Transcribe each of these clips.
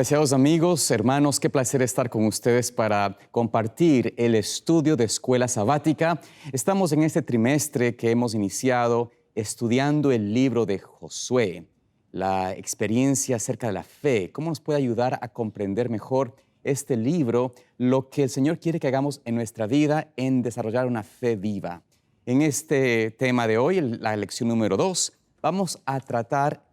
Apreciados amigos, hermanos, qué placer estar con ustedes para compartir el estudio de Escuela Sabática. Estamos en este trimestre que hemos iniciado estudiando el libro de Josué, la experiencia acerca de la fe, cómo nos puede ayudar a comprender mejor este libro, lo que el Señor quiere que hagamos en nuestra vida en desarrollar una fe viva. En este tema de hoy, la lección número 2, vamos a tratar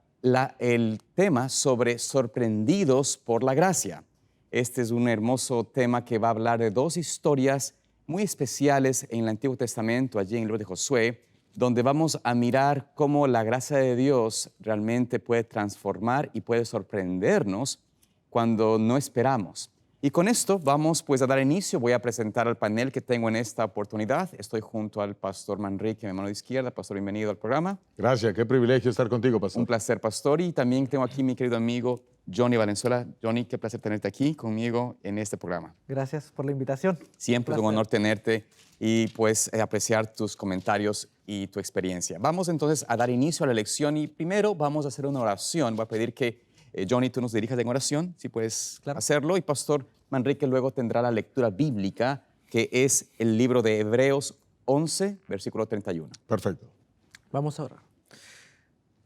el tema sobre sorprendidos por la gracia. Este es un hermoso tema que va a hablar de dos historias muy especiales en el Antiguo Testamento, allí en el libro de Josué, donde vamos a mirar cómo la gracia de Dios realmente puede transformar y puede sorprendernos cuando no esperamos. Y con esto vamos pues a dar inicio. Voy a presentar al panel que tengo en esta oportunidad. Estoy junto al pastor Manrique, mi mano izquierda. Pastor, bienvenido al programa. Gracias, qué privilegio estar contigo, pastor. Un placer, pastor. Y también tengo aquí mi querido amigo Johnny Valenzuela. Johnny, qué placer tenerte aquí conmigo en este programa. Gracias por la invitación. Siempre es un honor tenerte y pues apreciar tus comentarios y tu experiencia. Vamos entonces a dar inicio a la lección y primero vamos a hacer una oración. Voy a pedir que Johnny, tú nos dirijas en oración, si puedes hacerlo. Y pastor Manrique luego tendrá la lectura bíblica, que es el libro de Hebreos 11, versículo 31. Perfecto. Vamos a orar.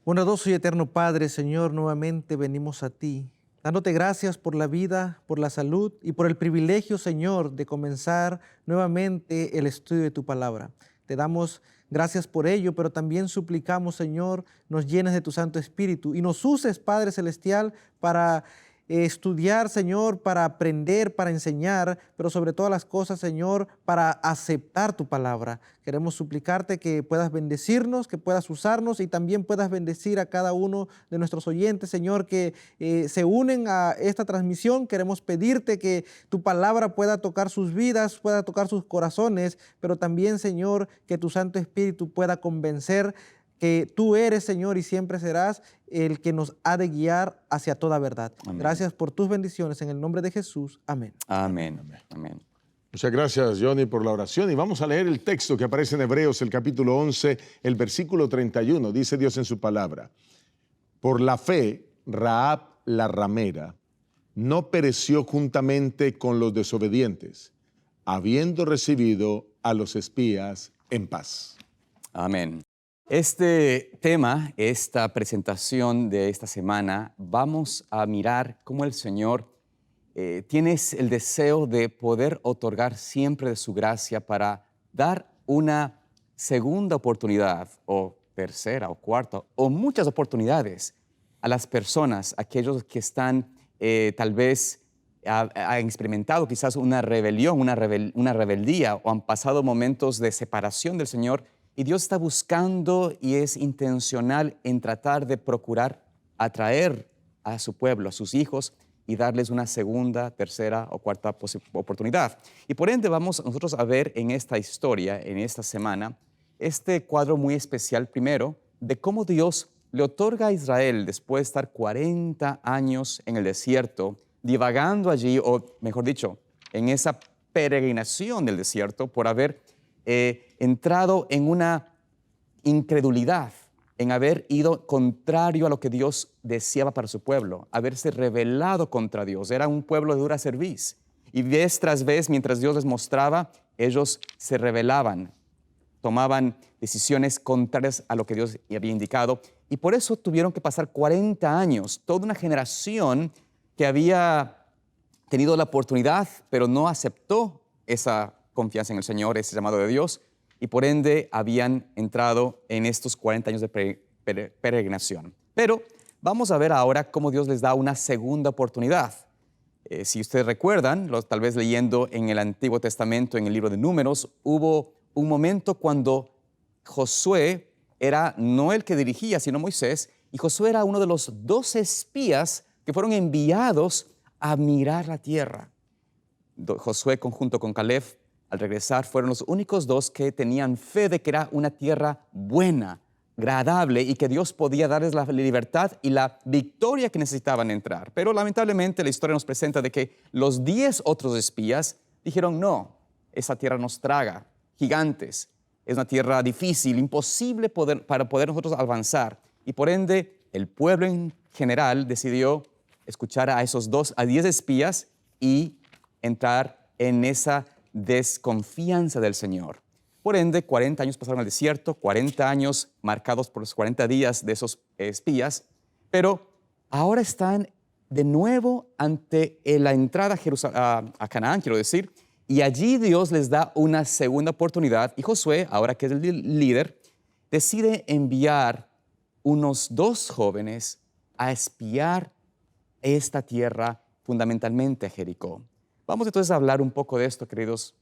Bondadoso y eterno Padre, Señor, nuevamente venimos a ti, dándote gracias por la vida, por la salud y por el privilegio, Señor, de comenzar nuevamente el estudio de tu palabra. Te damos gracias por ello, pero también suplicamos, Señor, nos llenes de tu Santo Espíritu y nos uses, Padre Celestial, para estudiar, Señor, para aprender, para enseñar, pero sobre todas las cosas, Señor, para aceptar tu palabra. Queremos suplicarte que puedas bendecirnos, que puedas usarnos y también puedas bendecir a cada uno de nuestros oyentes, Señor, que se unen a esta transmisión. Queremos pedirte que tu palabra pueda tocar sus vidas, pueda tocar sus corazones, pero también, Señor, que tu Santo Espíritu pueda convencer que tú eres, Señor, y siempre serás el que nos ha de guiar hacia toda verdad. Amén. Gracias por tus bendiciones en el nombre de Jesús. Amén. Amén. Amén. Muchas gracias, Johnny, por la oración. Y vamos a leer el texto que aparece en Hebreos, el capítulo 11, el versículo 31. Dice Dios en su palabra: por la fe, Rahab la ramera no pereció juntamente con los desobedientes, habiendo recibido a los espías en paz. Amén. Este tema, esta presentación de esta semana, vamos a mirar cómo el Señor tiene el deseo de poder otorgar siempre de su gracia para dar una segunda oportunidad, o tercera, o cuarta, o muchas oportunidades a las personas, aquellos que están tal vez han experimentado quizás una rebelión, una rebeldía, o han pasado momentos de separación del Señor. Y Dios está buscando y es intencional en tratar de procurar atraer a su pueblo, a sus hijos, y darles una segunda, tercera o cuarta oportunidad. Y por ende vamos nosotros a ver en esta historia, en esta semana, este cuadro muy especial primero de cómo Dios le otorga a Israel, después de estar 40 años en el desierto, divagando allí, o mejor dicho, en esa peregrinación del desierto, por haber entrado en una incredulidad, en haber ido contrario a lo que Dios deseaba para su pueblo, haberse rebelado contra Dios. Era un pueblo de dura cerviz. Y vez tras vez, mientras Dios les mostraba, ellos se rebelaban, tomaban decisiones contrarias a lo que Dios había indicado. Y por eso tuvieron que pasar 40 años, toda una generación que había tenido la oportunidad, pero no aceptó esa confianza en el Señor, ese llamado de Dios, y por ende habían entrado en estos 40 años de peregrinación. Pero vamos a ver ahora cómo Dios les da una segunda oportunidad. Si ustedes recuerdan, tal vez leyendo en el Antiguo Testamento, en el libro de Números, hubo un momento cuando Josué era no el que dirigía, sino Moisés, y Josué era uno de los 12 espías que fueron enviados a mirar la tierra. Josué, conjunto con Caleb, al regresar, fueron los únicos dos que tenían fe de que era una tierra buena, agradable, y que Dios podía darles la libertad y la victoria que necesitaban entrar. Pero lamentablemente la historia nos presenta de que los 10 otros espías dijeron: no, esa tierra nos traga gigantes, es una tierra difícil, imposible para poder nosotros avanzar. Y por ende, el pueblo en general decidió escuchar a a 10 espías y entrar en esa desconfianza del Señor. Por ende, 40 años pasaron al desierto, 40 años marcados por los 40 días de esos espías, pero ahora están de nuevo ante la entrada a Canaán, quiero decir, y allí Dios les da una segunda oportunidad y Josué, ahora que es el líder, decide enviar unos 2 jóvenes a espiar esta tierra, fundamentalmente a Jericó. Vamos entonces a hablar un poco de esto, queridos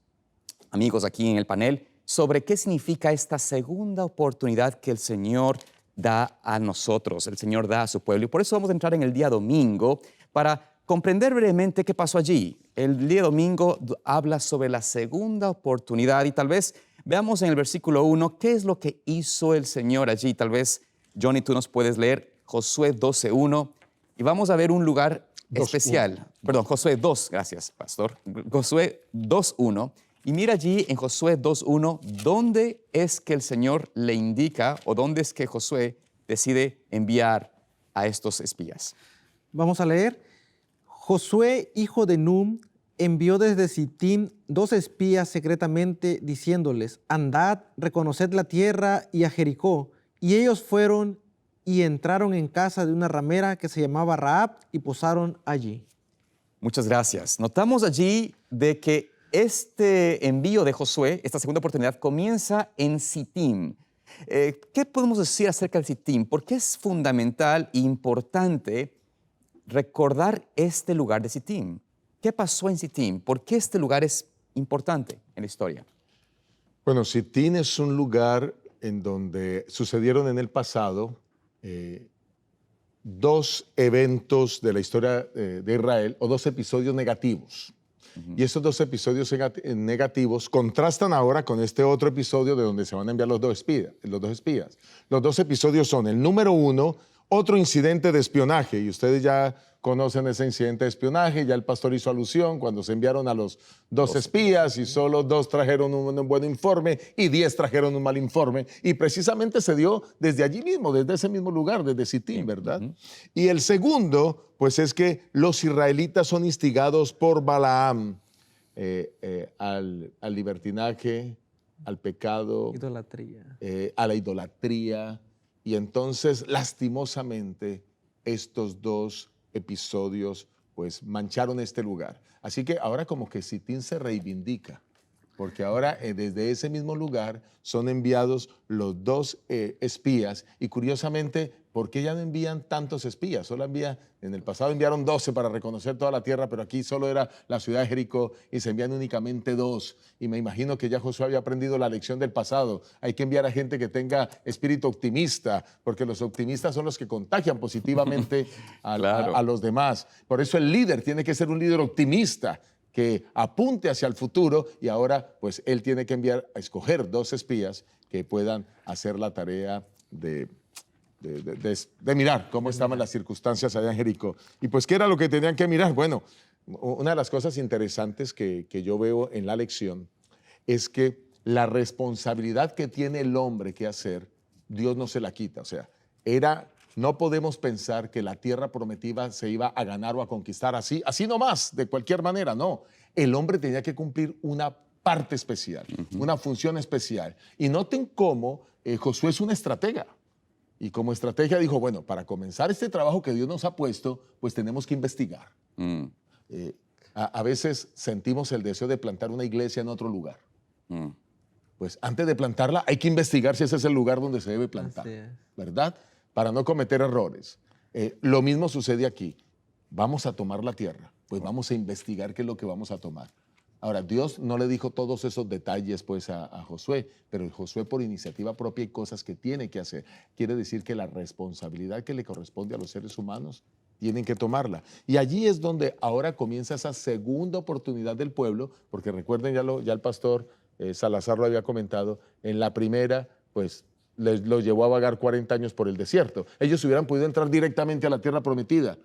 amigos aquí en el panel, sobre qué significa esta segunda oportunidad que el Señor da a nosotros, el Señor da a su pueblo. Y por eso vamos a entrar en el día domingo para comprender brevemente qué pasó allí. El día domingo habla sobre la segunda oportunidad y tal vez veamos en el versículo 1 qué es lo que hizo el Señor allí. Tal vez, Johnny, tú nos puedes leer Josué 12:1 y vamos a ver un lugar especial. Perdón, Josué 2, gracias, pastor. Josué 2:1. Y mira allí en Josué 2:1, ¿dónde es que el Señor le indica o dónde es que Josué decide enviar a estos espías? Vamos a leer. Josué, hijo de Num, envió desde Sittim 2 espías secretamente, diciéndoles: andad, reconoced la tierra y a Jericó. Y ellos fueron y entraron en casa de una ramera que se llamaba Rahab y posaron allí. Muchas gracias. Notamos allí de que este envío de Josué, esta segunda oportunidad, comienza en Sittim. ¿Qué podemos decir acerca de Sittim? ¿Por qué es fundamental e importante recordar este lugar de Sittim? ¿Qué pasó en Sittim? ¿Por qué este lugar es importante en la historia? Bueno, Sittim es un lugar en donde sucedieron en el pasado 2 eventos de la historia de Israel o 2 episodios negativos. Y esos 2 episodios negativos contrastan ahora con este otro episodio de donde se van a enviar los dos espías. Los 2 episodios son el número 1, otro incidente de espionaje, y ustedes ya conocen ese incidente de espionaje, ya el pastor hizo alusión cuando se enviaron a los 2 espías y solo 2 trajeron un buen informe y 10 trajeron un mal informe, y precisamente se dio desde allí mismo, desde ese mismo lugar, desde Sittim, ¿verdad? Y el segundo, pues es que los israelitas son instigados por Balaam al libertinaje, al pecado, Idolatría. a la idolatría. Y entonces, lastimosamente, estos 2 episodios pues mancharon este lugar. Así que ahora como que Sittim se reivindica, porque ahora desde ese mismo lugar son enviados los 2 espías. Y curiosamente, ¿por qué ya no envían tantos espías? Solo en el pasado enviaron 12 para reconocer toda la tierra, pero aquí solo era la ciudad de Jericó y se envían únicamente 2. Y me imagino que ya Josué había aprendido la lección del pasado. Hay que enviar a gente que tenga espíritu optimista, porque los optimistas son los que contagian positivamente Claro. a los demás. Por eso el líder tiene que ser un líder optimista, que apunte hacia el futuro, y ahora pues él tiene que enviar a escoger 2 espías que puedan hacer la tarea de mirar cómo estaban las circunstancias allá en Jericó. Y pues, ¿qué era lo que tenían que mirar? Bueno, una de las cosas interesantes que yo veo en la lección es que la responsabilidad que tiene el hombre que hacer, Dios no se la quita. O sea, no podemos pensar que la tierra prometida se iba a ganar o a conquistar así nomás, de cualquier manera, no. El hombre tenía que cumplir una parte especial, una función especial. Y noten cómo Josué es un estratega. Y como estrategia dijo, bueno, para comenzar este trabajo que Dios nos ha puesto, pues tenemos que investigar. A veces sentimos el deseo de plantar una iglesia en otro lugar. Pues antes de plantarla hay que investigar si ese es el lugar donde se debe plantar, ¿verdad? Para no cometer errores. Lo mismo sucede aquí. Vamos a tomar la tierra, pues vamos a investigar qué es lo que vamos a tomar. Ahora, Dios no le dijo todos esos detalles pues a Josué, pero Josué por iniciativa propia hay cosas que tiene que hacer. Quiere decir que la responsabilidad que le corresponde a los seres humanos tienen que tomarla. Y allí es donde ahora comienza esa segunda oportunidad del pueblo, porque recuerden, ya el pastor Salazar lo había comentado, en la primera pues lo llevó a vagar 40 años por el desierto. Ellos hubieran podido entrar directamente a la tierra prometida,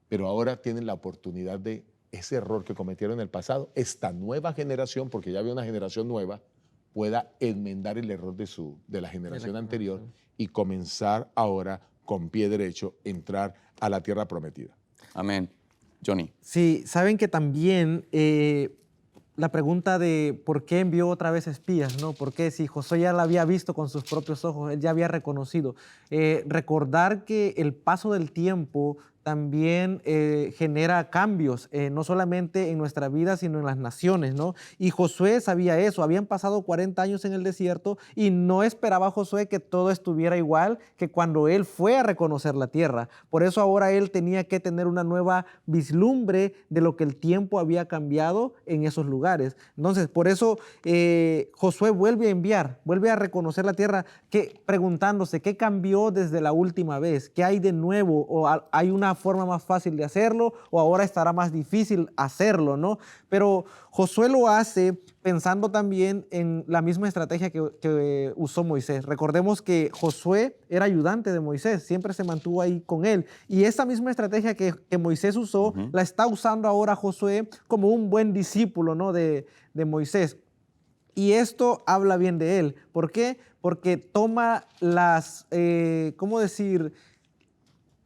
pero ahora tienen la oportunidad de ese error que cometieron en el pasado, esta nueva generación, porque ya había una generación nueva, pueda enmendar el error de la generación anterior y comenzar ahora con pie derecho entrar a la tierra prometida. Amén. Johnny. Sí, saben que también la pregunta de por qué envió otra vez espías, ¿no? ¿Por qué? Si Josué ya la había visto con sus propios ojos, él ya había reconocido. Recordar que el paso del tiempo también genera cambios, no solamente en nuestra vida, sino en las naciones, ¿no? Y Josué sabía eso. Habían pasado 40 años en el desierto y no esperaba Josué que todo estuviera igual que cuando él fue a reconocer la tierra. Por eso ahora él tenía que tener una nueva vislumbre de lo que el tiempo había cambiado en esos lugares. Entonces, por eso Josué vuelve a enviar, vuelve a reconocer la tierra, preguntándose qué cambió desde la última vez, qué hay de nuevo, o hay una forma más fácil de hacerlo, o ahora estará más difícil hacerlo, ¿no? Pero Josué lo hace pensando también en la misma estrategia que usó Moisés. Recordemos que Josué era ayudante de Moisés, siempre se mantuvo ahí con él. Y esa misma estrategia que Moisés usó, la está usando ahora Josué como un buen discípulo, ¿no? de Moisés. Y esto habla bien de él. ¿Por qué? Porque toma las, ¿cómo decir?,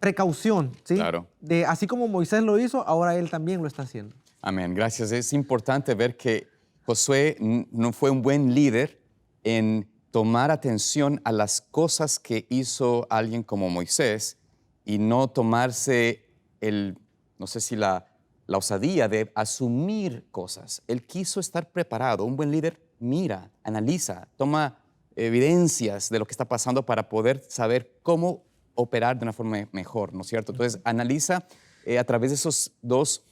precaución, ¿sí? Claro. Así como Moisés lo hizo, ahora él también lo está haciendo. Amén. Gracias. Es importante ver que Josué no fue un buen líder en tomar atención a las cosas que hizo alguien como Moisés y no tomarse no sé si la osadía de asumir cosas. Él quiso estar preparado. Un buen líder mira, analiza, toma evidencias de lo que está pasando para poder saber cómo operar de una forma mejor, ¿no es cierto? Entonces, analiza a través de esos dos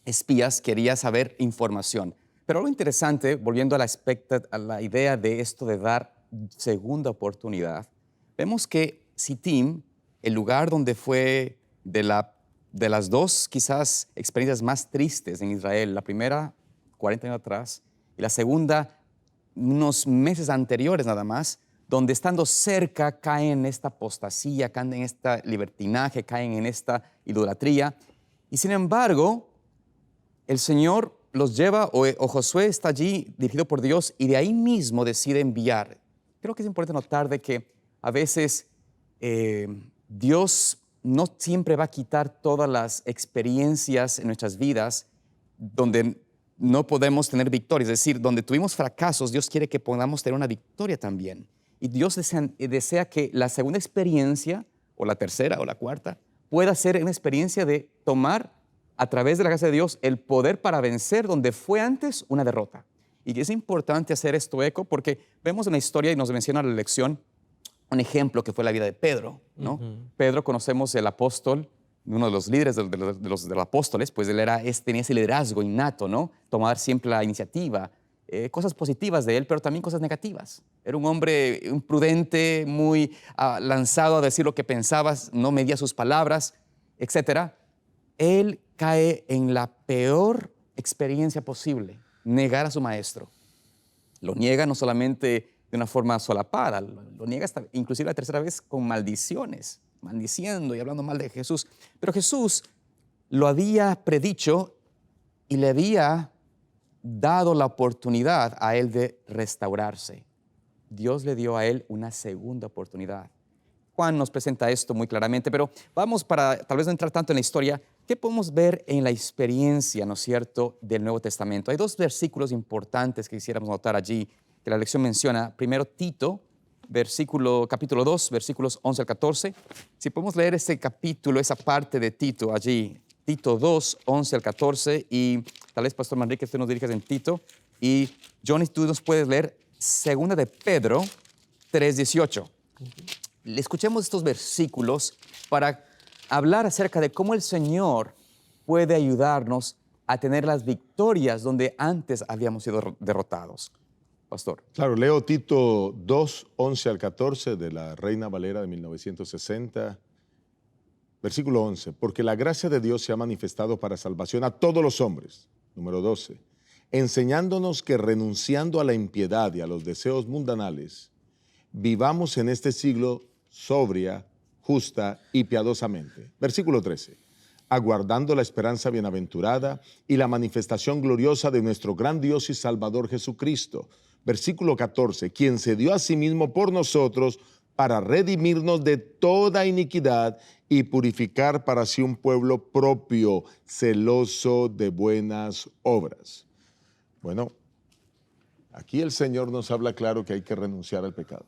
espías, quería saber información. Pero algo interesante, volviendo a la idea de esto de dar segunda oportunidad, vemos que Sittim, el lugar donde fue de las dos quizás experiencias más tristes en Israel, la primera 40 años atrás y la segunda unos meses anteriores nada más, donde estando cerca caen en esta apostasía, caen en este libertinaje, caen en esta idolatría. Y sin embargo, el Señor los lleva, o Josué está allí dirigido por Dios, y de ahí mismo decide enviar. Creo que es importante notar de que a veces Dios no siempre va a quitar todas las experiencias en nuestras vidas donde no podemos tener victoria. Es decir, donde tuvimos fracasos, Dios quiere que podamos tener una victoria también. Y Dios desea que la segunda experiencia, o la tercera, o la cuarta, pueda ser una experiencia de tomar, a través de la gracia de Dios, el poder para vencer donde fue antes una derrota. Y es importante hacer esto eco porque vemos en la historia, y nos menciona la lección, un ejemplo que fue la vida de Pedro, ¿no? Pedro, conocemos el apóstol, uno de los líderes de los apóstoles, pues él tenía ese liderazgo innato, ¿no? Tomar siempre la iniciativa, cosas positivas de él, pero también cosas negativas. Era un hombre imprudente, muy lanzado a decir lo que pensaba, no medía sus palabras, etc. Él cae en la peor experiencia posible, negar a su maestro. Lo niega no solamente de una forma solapada, lo niega hasta inclusive la tercera vez con maldiciones, maldiciendo y hablando mal de Jesús. Pero Jesús lo había predicho y le había dado la oportunidad a él de restaurarse. Dios le dio a él una segunda oportunidad. Juan nos presenta esto muy claramente, pero vamos, para tal vez no entrar tanto en la historia, ¿qué podemos ver en la experiencia, ¿no es cierto?, del Nuevo Testamento? Hay dos versículos importantes que quisiéramos notar allí, que la lección menciona. Primero, Tito, capítulo 2, versículos 11 al 14. Si podemos leer ese capítulo, esa parte de Tito allí, Tito 2, 11 al 14, y tal vez, Pastor Manrique, usted nos dirijas en Tito, y Johnny, tú nos puedes leer Segunda de Pedro 3, 18. Escuchemos estos versículos para hablar acerca de cómo el Señor puede ayudarnos a tener las victorias donde antes habíamos sido derrotados. Pastor. Claro, leo Tito 2, 11 al 14 de la Reina Valera de 1960. Versículo 11. Porque la gracia de Dios se ha manifestado para salvación a todos los hombres. Número 12. Enseñándonos que renunciando a la impiedad y a los deseos mundanales, vivamos en este siglo sobria, justa y piadosamente. Versículo 13. Aguardando la esperanza bienaventurada y la manifestación gloriosa de nuestro gran Dios y Salvador Jesucristo. Versículo 14. Quien se dio a sí mismo por nosotros para redimirnos de toda iniquidad y purificar para sí un pueblo propio, celoso de buenas obras. Bueno, aquí el Señor nos habla claro que hay que renunciar al pecado.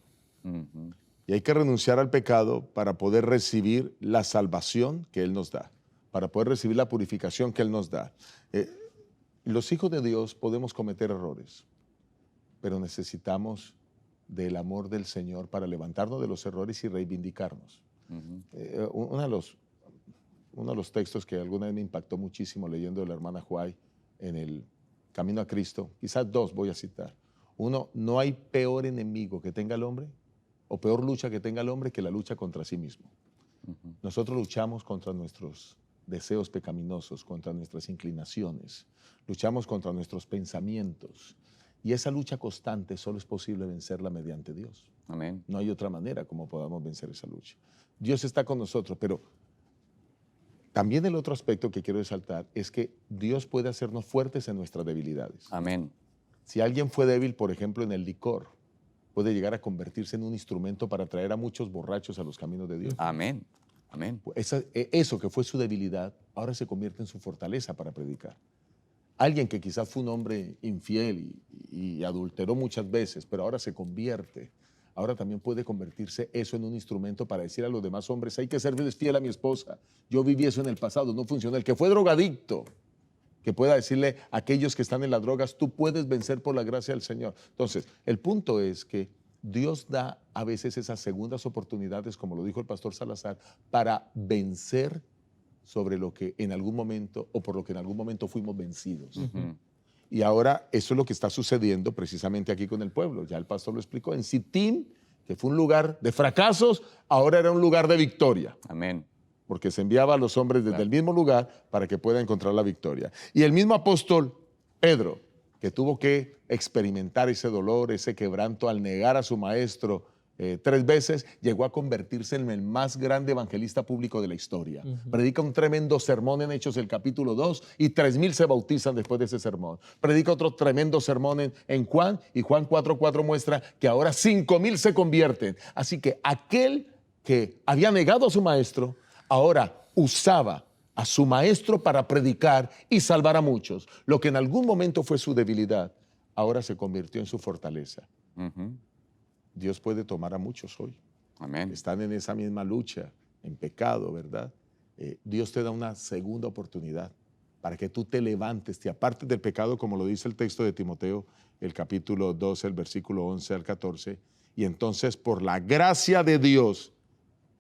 Y hay que renunciar al pecado para poder recibir la salvación que Él nos da, para poder recibir la purificación que Él nos da. Los hijos de Dios podemos cometer errores, pero necesitamos del amor del Señor para levantarnos de los errores y reivindicarnos. Uno de los textos que alguna vez me impactó muchísimo leyendo de la hermana Huay en el Camino a Cristo, quizás dos voy a citar. Uno, no hay peor enemigo que tenga el hombre o peor lucha que tenga el hombre que la lucha contra sí mismo. Nosotros luchamos contra nuestros deseos pecaminosos, contra nuestras inclinaciones, luchamos contra nuestros pensamientos. Y esa lucha constante solo es posible vencerla mediante Dios. Amén. No hay otra manera como podamos vencer esa lucha. Dios está con nosotros, pero también el otro aspecto que quiero resaltar es que Dios puede hacernos fuertes en nuestras debilidades. Amén. Si alguien fue débil, por ejemplo, en el licor, puede llegar a convertirse en un instrumento para traer a muchos borrachos a los caminos de Dios. Amén. Amén. Eso que fue su debilidad, ahora se convierte en su fortaleza para predicar. Alguien que quizás fue un hombre infiel y adulteró muchas veces, pero ahora se convierte. Ahora también puede convertirse eso en un instrumento para decir a los demás hombres, hay que serles fiel a mi esposa. Yo viví eso en el pasado, no funcionó. El que fue drogadicto, que pueda decirle a aquellos que están en las drogas, tú puedes vencer por la gracia del Señor. Entonces, el punto es que Dios da a veces esas segundas oportunidades, como lo dijo el pastor Salazar, para vencer sobre lo que en algún momento o por lo que en algún momento fuimos vencidos. Y ahora eso es lo que está sucediendo precisamente aquí con el pueblo. Ya el pastor lo explicó. En Sittim, que fue un lugar de fracasos, ahora era un lugar de victoria. Amén. Porque se enviaba a los hombres desde el mismo lugar para que puedan encontrar la victoria. Y el mismo apóstol Pedro, que tuvo que experimentar ese dolor, ese quebranto al negar a su maestro 3 veces, llegó a convertirse en el más grande evangelista público de la historia. Predica un tremendo sermón en Hechos, el capítulo 2, y 3,000 se bautizan después de ese sermón. Predica otro tremendo sermón en Juan, y Juan 4:4 muestra que ahora 5,000 se convierten. Así que aquel que había negado a su maestro, ahora usaba a su maestro para predicar y salvar a muchos. Lo que en algún momento fue su debilidad, ahora se convirtió en su fortaleza. Dios puede tomar a muchos hoy. Amén. Están en esa misma lucha, en pecado, ¿verdad? Dios te da una segunda oportunidad para que tú te levantes, te apartes del pecado, como lo dice el texto de Timoteo, el capítulo 12, el versículo 11 al 14. Y entonces, por la gracia de Dios,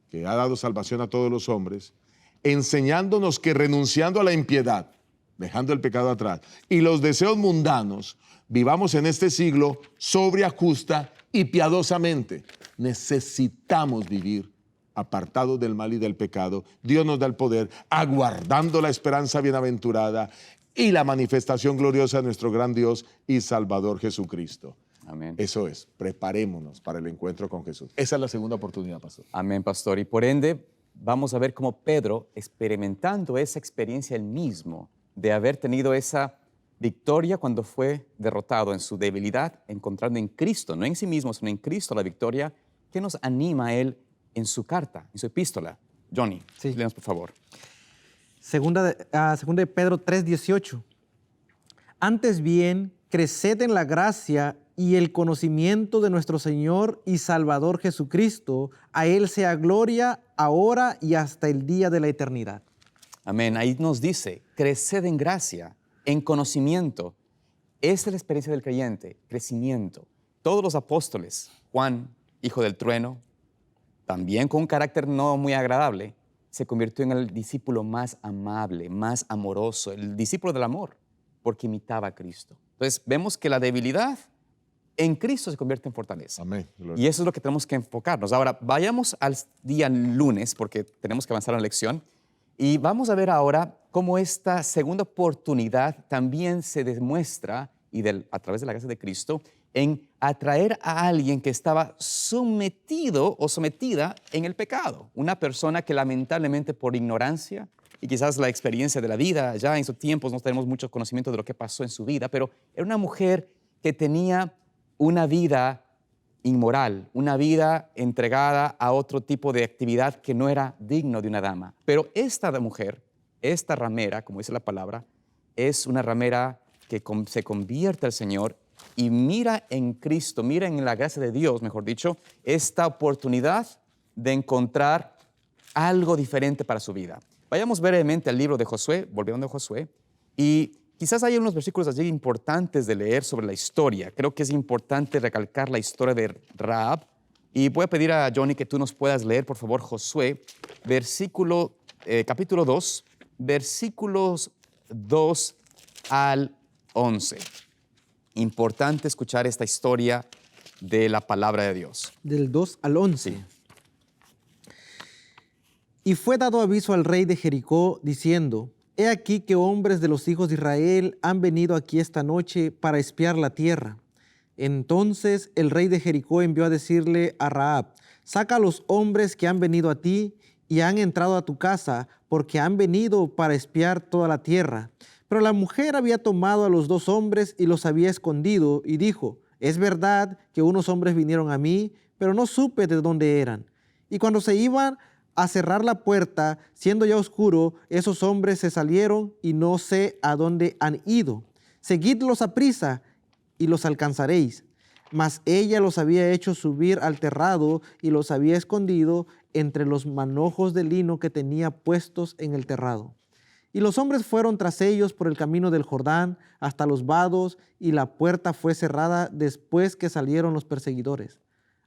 que ha dado salvación a todos los hombres, enseñándonos que renunciando a la impiedad, dejando el pecado atrás, y los deseos mundanos, vivamos en este siglo sobria, justa y piadosamente. Necesitamos vivir apartados del mal y del pecado. Dios nos da el poder, aguardando la esperanza bienaventurada y la manifestación gloriosa de nuestro gran Dios y Salvador Jesucristo. Amén. Eso es, preparémonos para el encuentro con Jesús. Esa es la segunda oportunidad, pastor. Amén, pastor. Y por ende, vamos a ver cómo Pedro, experimentando esa experiencia él mismo, de haber tenido esa victoria cuando fue derrotado en su debilidad, encontrando en Cristo, no en sí mismo, sino en Cristo la victoria, que nos anima a él en su carta, en su epístola. Johnny, Sí. léanos por favor. Segunda de Pedro 3:18. Antes bien, creced en la gracia y el conocimiento de nuestro Señor y Salvador Jesucristo. A Él sea gloria ahora y hasta el día de la eternidad. Amén. Ahí nos dice, creced en gracia, en conocimiento. Esa es la experiencia del creyente, crecimiento. Todos los apóstoles, Juan, hijo del trueno, también con un carácter no muy agradable, se convirtió en el discípulo más amable, más amoroso, el discípulo del amor, porque imitaba a Cristo. Entonces, vemos que la debilidad en Cristo se convierte en fortaleza. Amén. Y eso es lo que tenemos que enfocarnos. Ahora, vayamos al día lunes, porque tenemos que avanzar en la lección, y vamos a ver ahora cómo esta segunda oportunidad también se demuestra, a través de la gracia de Cristo, en atraer a alguien que estaba sometido o sometida en el pecado. Una persona que lamentablemente por ignorancia y quizás la experiencia de la vida, ya en sus tiempos no tenemos mucho conocimiento de lo que pasó en su vida, pero era una mujer que tenía una vida inmoral, una vida entregada a otro tipo de actividad que no era digno de una dama. Pero esta mujer, esta ramera, como dice la palabra, es una ramera que se convierte al Señor y mira en Cristo, mira en la gracia de Dios, mejor dicho, esta oportunidad de encontrar algo diferente para su vida. Vayamos brevemente al libro de Josué, volviendo a Josué, y quizás hay unos versículos allí importantes de leer sobre la historia. Creo que es importante recalcar la historia de Rahab, y voy a pedir a Johnny que tú nos puedas leer, por favor, Josué, capítulo 2, versículos 2 al 11. Importante escuchar esta historia de la palabra de Dios. Del 2 al 11. Sí. Y fue dado aviso al rey de Jericó, diciendo: He aquí que hombres de los hijos de Israel han venido aquí esta noche para espiar la tierra. Entonces el rey de Jericó envió a decirle a Rahab: Saca a los hombres que han venido a ti y han entrado a tu casa, porque han venido para espiar toda la tierra. Pero la mujer había tomado a los 2 hombres y los había escondido, y dijo: Es verdad que unos hombres vinieron a mí, pero no supe de dónde eran. Y cuando se iban a cerrar la puerta, siendo ya oscuro, esos hombres se salieron y no sé a dónde han ido. Seguidlos aprisa y los alcanzaréis. Mas ella los había hecho subir al terrado y los había escondido entre los manojos de lino que tenía puestos en el terrado. Y los hombres fueron tras ellos por el camino del Jordán hasta los vados, y la puerta fue cerrada después que salieron los perseguidores.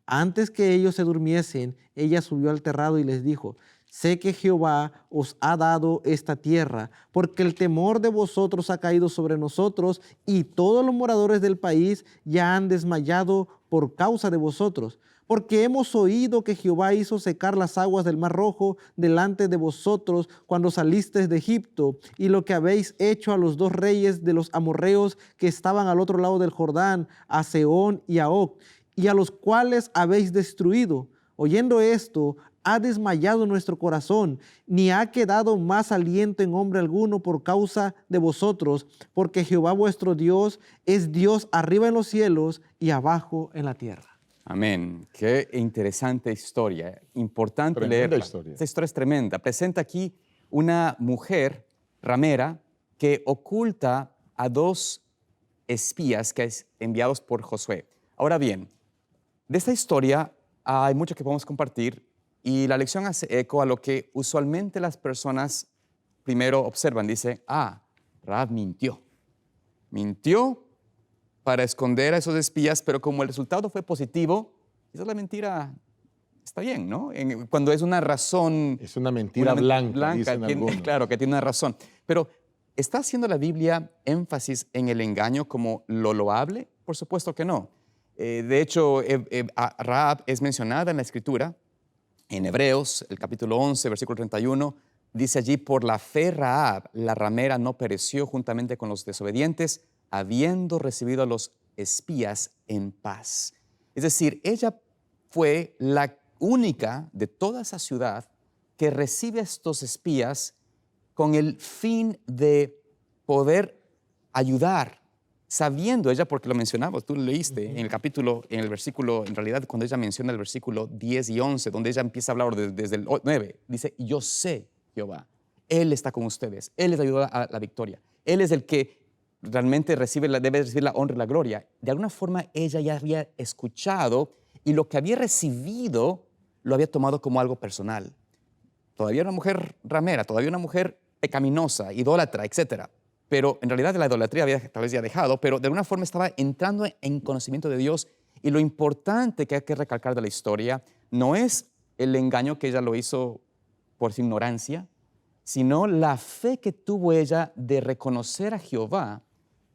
Antes que ellos se durmiesen, ella subió al terrado y les dijo: Sé que Jehová os ha dado esta tierra, porque el temor de vosotros ha caído sobre nosotros, y todos los moradores del país ya han desmayado por causa de vosotros. Porque hemos oído que Jehová hizo secar las aguas del Mar Rojo delante de vosotros cuando salisteis de Egipto, y lo que habéis hecho a los 2 reyes de los amorreos que estaban al otro lado del Jordán, a Sehón y a Og, y a los cuales habéis destruido. Oyendo esto, ha desmayado nuestro corazón, ni ha quedado más aliento en hombre alguno por causa de vosotros, porque Jehová vuestro Dios es Dios arriba en los cielos y abajo en la tierra. Amén. Qué interesante historia. Importante Tremenda leerla. historia. Esta historia es tremenda. Presenta aquí una mujer ramera que oculta a 2 espías que es enviados por Josué. Ahora bien, de esta historia hay mucho que podemos compartir, y la lección hace eco a lo que usualmente las personas primero observan. Dice: Rahab mintió. Mintió para esconder a esos espías, pero como el resultado fue positivo, quizás la mentira está bien, ¿no? Cuando es una razón... Es una mentira blanca, dicen algunos. Claro, que tiene una razón. Pero ¿está haciendo la Biblia énfasis en el engaño como lo loable? Por supuesto que no. De hecho, Rahab es mencionada en la Escritura, en Hebreos, el capítulo 11, versículo 31, dice allí: Por la fe Rahab, la ramera, no pereció juntamente con los desobedientes, habiendo recibido a los espías en paz. Es decir, ella fue la única de toda esa ciudad que recibe a estos espías con el fin de poder ayudar, sabiendo ella, porque lo mencionamos, tú lo leíste en el versículo, en realidad cuando ella menciona el versículo 10 y 11, donde ella empieza a hablar desde el 9, dice: Yo sé, Jehová, Él está con ustedes, Él les ayuda a la victoria, Él es el que realmente debe recibir la honra y la gloria. De alguna forma ella ya había escuchado, y lo que había recibido lo había tomado como algo personal. Todavía una mujer ramera, todavía una mujer pecaminosa, idólatra, etc. Pero en realidad la idolatría había tal vez ya dejado, pero de alguna forma estaba entrando en conocimiento de Dios. Y lo importante que hay que recalcar de la historia no es el engaño que ella lo hizo por su ignorancia, sino la fe que tuvo ella de reconocer a Jehová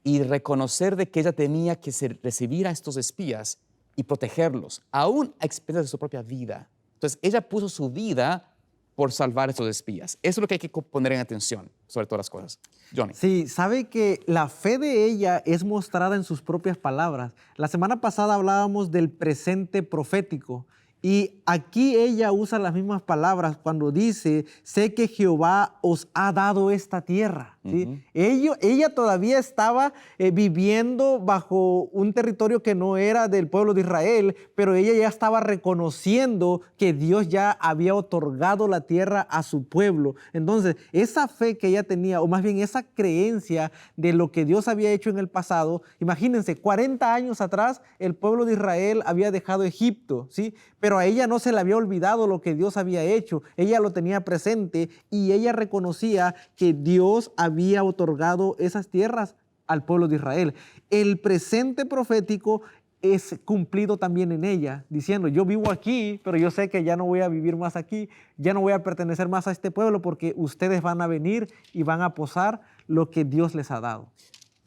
y reconocer de que ella tenía que recibir a estos espías y protegerlos, aún a expensas de su propia vida. Entonces, ella puso su vida por salvar a estos espías. Eso es lo que hay que poner en atención sobre todas las cosas. Johnny. Sí, sabe que la fe de ella es mostrada en sus propias palabras. La semana pasada hablábamos del presente profético, y aquí ella usa las mismas palabras cuando dice: Sé que Jehová os ha dado esta tierra. ¿sí? Ujú. Ella todavía estaba viviendo bajo un territorio que no era del pueblo de Israel, pero ella ya estaba reconociendo que Dios ya había otorgado la tierra a su pueblo. Entonces, esa fe que ella tenía, o más bien esa creencia de lo que Dios había hecho en el pasado, imagínense, 40 años atrás el pueblo de Israel había dejado Egipto, ¿sí? Pero a ella no se le había olvidado lo que Dios había hecho, ella lo tenía presente y ella reconocía que Dios había otorgado esas tierras al pueblo de Israel. El presente profético es cumplido también en ella, diciendo, yo vivo aquí, pero yo sé que ya no voy a vivir más aquí, ya no voy a pertenecer más a este pueblo porque ustedes van a venir y van a posar lo que Dios les ha dado.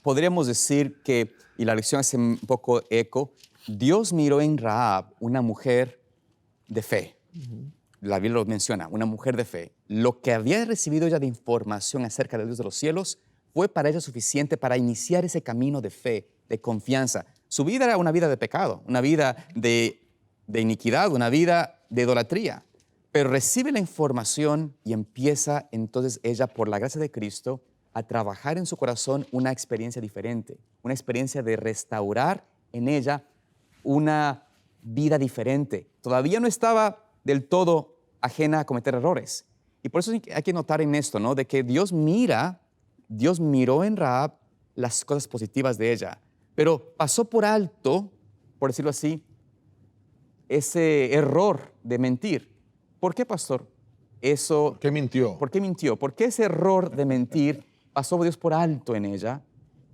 Podríamos decir que, y la lección hace un poco eco, Dios miró en Rahab una mujer de fe. La Biblia lo menciona, una mujer de fe. Lo que había recibido ella de información acerca del Dios de los cielos fue para ella suficiente para iniciar ese camino de fe, de confianza. Su vida era una vida de pecado, una vida de iniquidad, una vida de idolatría. Pero recibe la información y empieza entonces ella, por la gracia de Cristo, a trabajar en su corazón una experiencia diferente, una experiencia de restaurar en ella una vida diferente. Todavía no estaba del todo ajena a cometer errores. Y por eso hay que notar en esto, ¿no? De que Dios miró en Rahab las cosas positivas de ella, pero pasó por alto, por decirlo así, ese error de mentir. ¿Por qué, pastor? Eso, ¿Qué mintió? ¿por qué mintió? ¿Por qué ese error de mentir pasó Dios por alto en ella?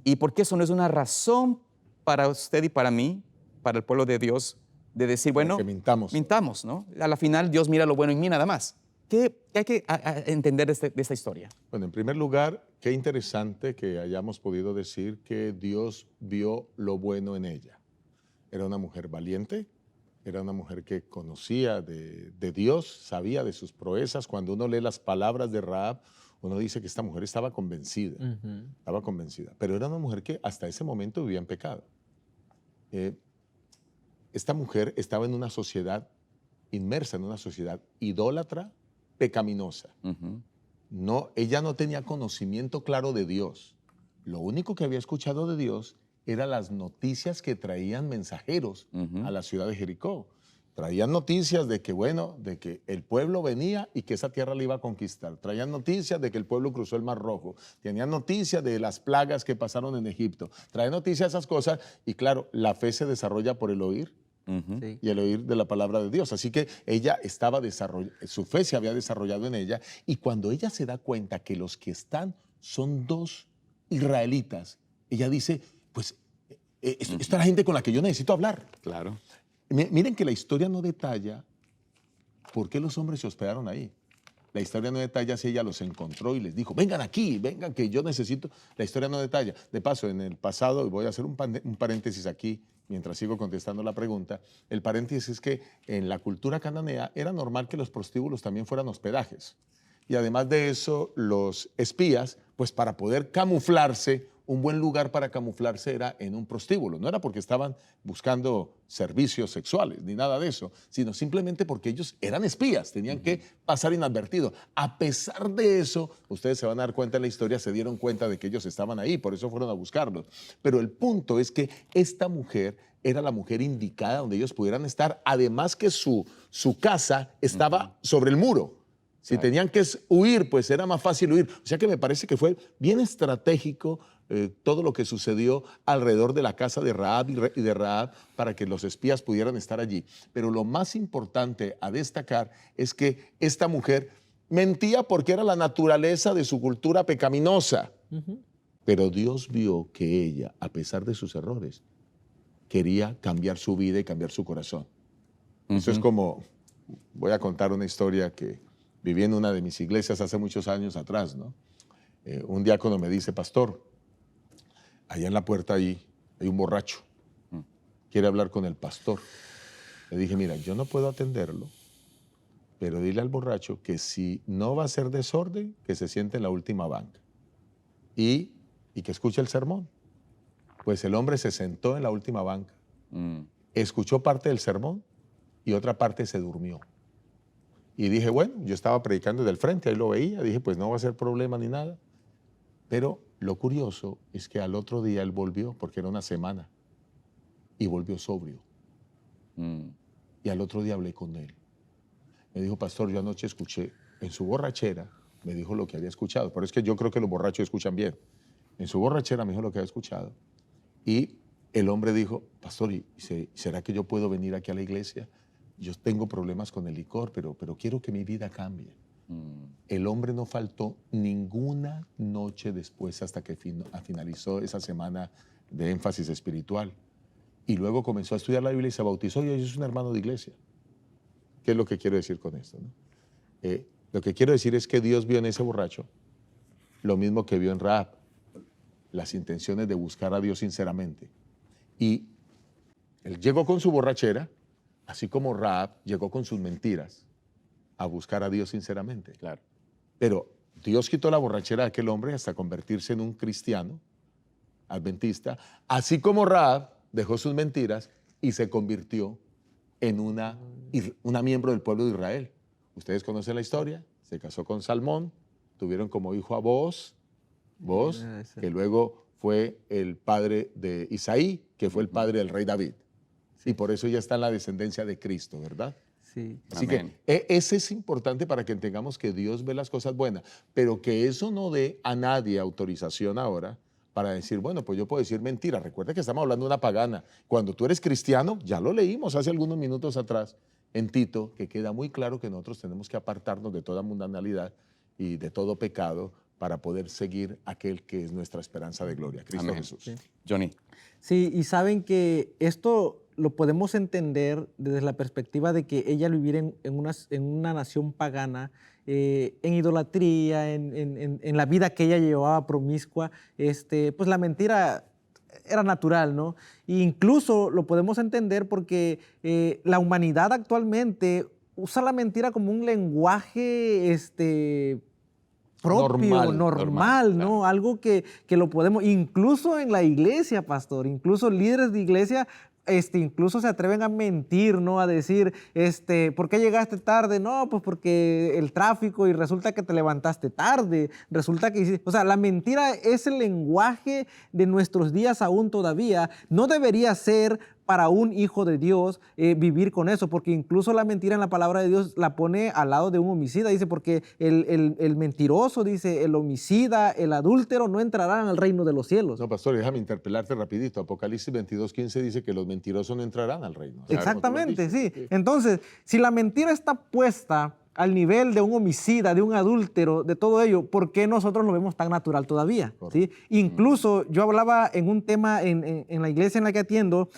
¿Y por qué eso no es una razón para usted y para mí, para el pueblo de Dios, de decir, Para bueno, que mintamos. mintamos, ¿no? A la final Dios mira lo bueno en mí nada más. ¿Qué hay que entender de esta historia? Bueno, en primer lugar, qué interesante que hayamos podido decir que Dios vio lo bueno en ella. Era una mujer valiente, era una mujer que conocía de Dios, sabía de sus proezas. Cuando uno lee las palabras de Rahab, uno dice que esta mujer estaba convencida, estaba convencida. Pero era una mujer que hasta ese momento vivía en pecado. Esta mujer estaba en una sociedad, inmersa en una sociedad idólatra, pecaminosa. Ujú. No, ella no tenía conocimiento claro de Dios. Lo único que había escuchado de Dios eran las noticias que traían mensajeros a la ciudad de Jericó. Traían noticias de que, bueno, de que el pueblo venía y que esa tierra la iba a conquistar. Traían noticias de que el pueblo cruzó el Mar Rojo. Tenían noticias de las plagas que pasaron en Egipto. Traían noticias de esas cosas y claro, la fe se desarrolla por el oír Ujú. Sí. y el oír de la palabra de Dios. Así que ella estaba su fe se había desarrollado en ella y cuando ella se da cuenta que los que están son dos israelitas, ella dice, pues esta es la gente con la que yo necesito hablar. Claro. Miren que la historia no detalla por qué los hombres se hospedaron ahí. La historia no detalla si ella los encontró y les dijo, vengan aquí, vengan que yo necesito. La historia no detalla. De paso, en el pasado, y voy a hacer un paréntesis aquí, mientras sigo contestando la pregunta, el paréntesis es que en la cultura cananea era normal que los prostíbulos también fueran hospedajes. Y además de eso, los espías, pues para poder camuflarse, un buen lugar para camuflarse era en un prostíbulo. No era porque estaban buscando servicios sexuales ni nada de eso, sino simplemente porque ellos eran espías, tenían que pasar inadvertidos. A pesar de eso, ustedes se van a dar cuenta en la historia, se dieron cuenta de que ellos estaban ahí, por eso fueron a buscarlos. Pero el punto es que esta mujer era la mujer indicada donde ellos pudieran estar, además que su casa estaba sobre el muro. Si Claro. tenían que huir, pues era más fácil huir. O sea que me parece que fue bien estratégico todo lo que sucedió alrededor de la casa de Rahab y de Rahab para que los espías pudieran estar allí. Pero lo más importante a destacar es que esta mujer mentía porque era la naturaleza de su cultura pecaminosa. Pero Dios vio que ella, a pesar de sus errores, quería cambiar su vida y cambiar su corazón. Eso es como, voy a contar una historia que viví en una de mis iglesias hace muchos años atrás, ¿no? Un diácono me dice, pastor, allá en la puerta ahí hay un borracho, quiere hablar con el pastor. Le dije, mira, yo no puedo atenderlo, pero dile al borracho que si no va a hacer desorden, que se siente en la última banca y que escuche el sermón. Pues el hombre se sentó en la última banca, escuchó parte del sermón y otra parte se durmió. Y dije, bueno, yo estaba predicando desde el frente, ahí lo veía, dije, pues no va a ser problema ni nada. Pero lo curioso es que al otro día él volvió, porque era una semana, y volvió sobrio. Y al otro día hablé con él. Me dijo, pastor, yo anoche escuché, en su borrachera, me dijo lo que había escuchado. Pero es que yo creo que los borrachos escuchan bien. En su borrachera me dijo lo que había escuchado. Y el hombre dijo, pastor, ¿será que yo puedo venir aquí a la iglesia? Yo tengo problemas con el licor, pero quiero que mi vida cambie. El hombre no faltó ninguna noche después hasta que finalizó esa semana de énfasis espiritual. Y luego comenzó a estudiar la Biblia y se bautizó y hoy es un hermano de iglesia. ¿Qué es lo que quiero decir con esto, no? Lo que quiero decir es que Dios vio en ese borracho lo mismo que vio en Rahab, las intenciones de buscar a Dios sinceramente. Y él llegó con su borrachera, así como Rahab llegó con sus mentiras a buscar a Dios sinceramente. Claro. Pero Dios quitó la borrachera de aquel hombre hasta convertirse en un cristiano adventista, así como Rahab dejó sus mentiras y se convirtió en una miembro del pueblo de Israel. Ustedes conocen la historia, se casó con Salmón, tuvieron como hijo a Booz, que luego fue el padre de Isaí, que fue el padre del rey David. Y por eso ya está en la descendencia de Cristo, ¿verdad? Sí. Así Amén. que ese es importante para que entendamos que Dios ve las cosas buenas, pero que eso no dé a nadie autorización ahora para decir, bueno, pues yo puedo decir mentira. Recuerda que estamos hablando de una pagana. Cuando tú eres cristiano, ya lo leímos hace algunos minutos atrás en Tito, que queda muy claro que nosotros tenemos que apartarnos de toda mundanalidad y de todo pecado para poder seguir aquel que es nuestra esperanza de gloria, Cristo Amén. Jesús. Sí. Johnny. Sí, y saben que esto lo podemos entender desde la perspectiva de que ella al vivir en una nación pagana, en idolatría, en la vida que ella llevaba promiscua, pues la mentira era natural, ¿no? E incluso lo podemos entender porque la humanidad actualmente usa la mentira como un lenguaje, propio, normal, ¿no? claro. Algo que lo podemos, incluso en la iglesia, pastor, incluso líderes de iglesia, incluso se atreven a mentir, ¿no? A decir, ¿por qué llegaste tarde? No, pues porque el tráfico y resulta que te levantaste tarde, resulta que, o sea, la mentira es el lenguaje de nuestros días aún todavía, no debería ser para un hijo de Dios vivir con eso, porque incluso la mentira en la palabra de Dios la pone al lado de un homicida, dice, porque el mentiroso, dice, el homicida, el adúltero no entrarán al reino de los cielos. No, pastor, déjame interpelarte rapidito. Apocalipsis 22:15 dice que los mentirosos no entrarán al reino. Exactamente, sí. Entonces, si la mentira está puesta al nivel de un homicida, de un adúltero, de todo ello, ¿por qué nosotros lo vemos tan natural todavía? ¿Sí? Incluso yo hablaba en un tema en la iglesia en la que atiendo,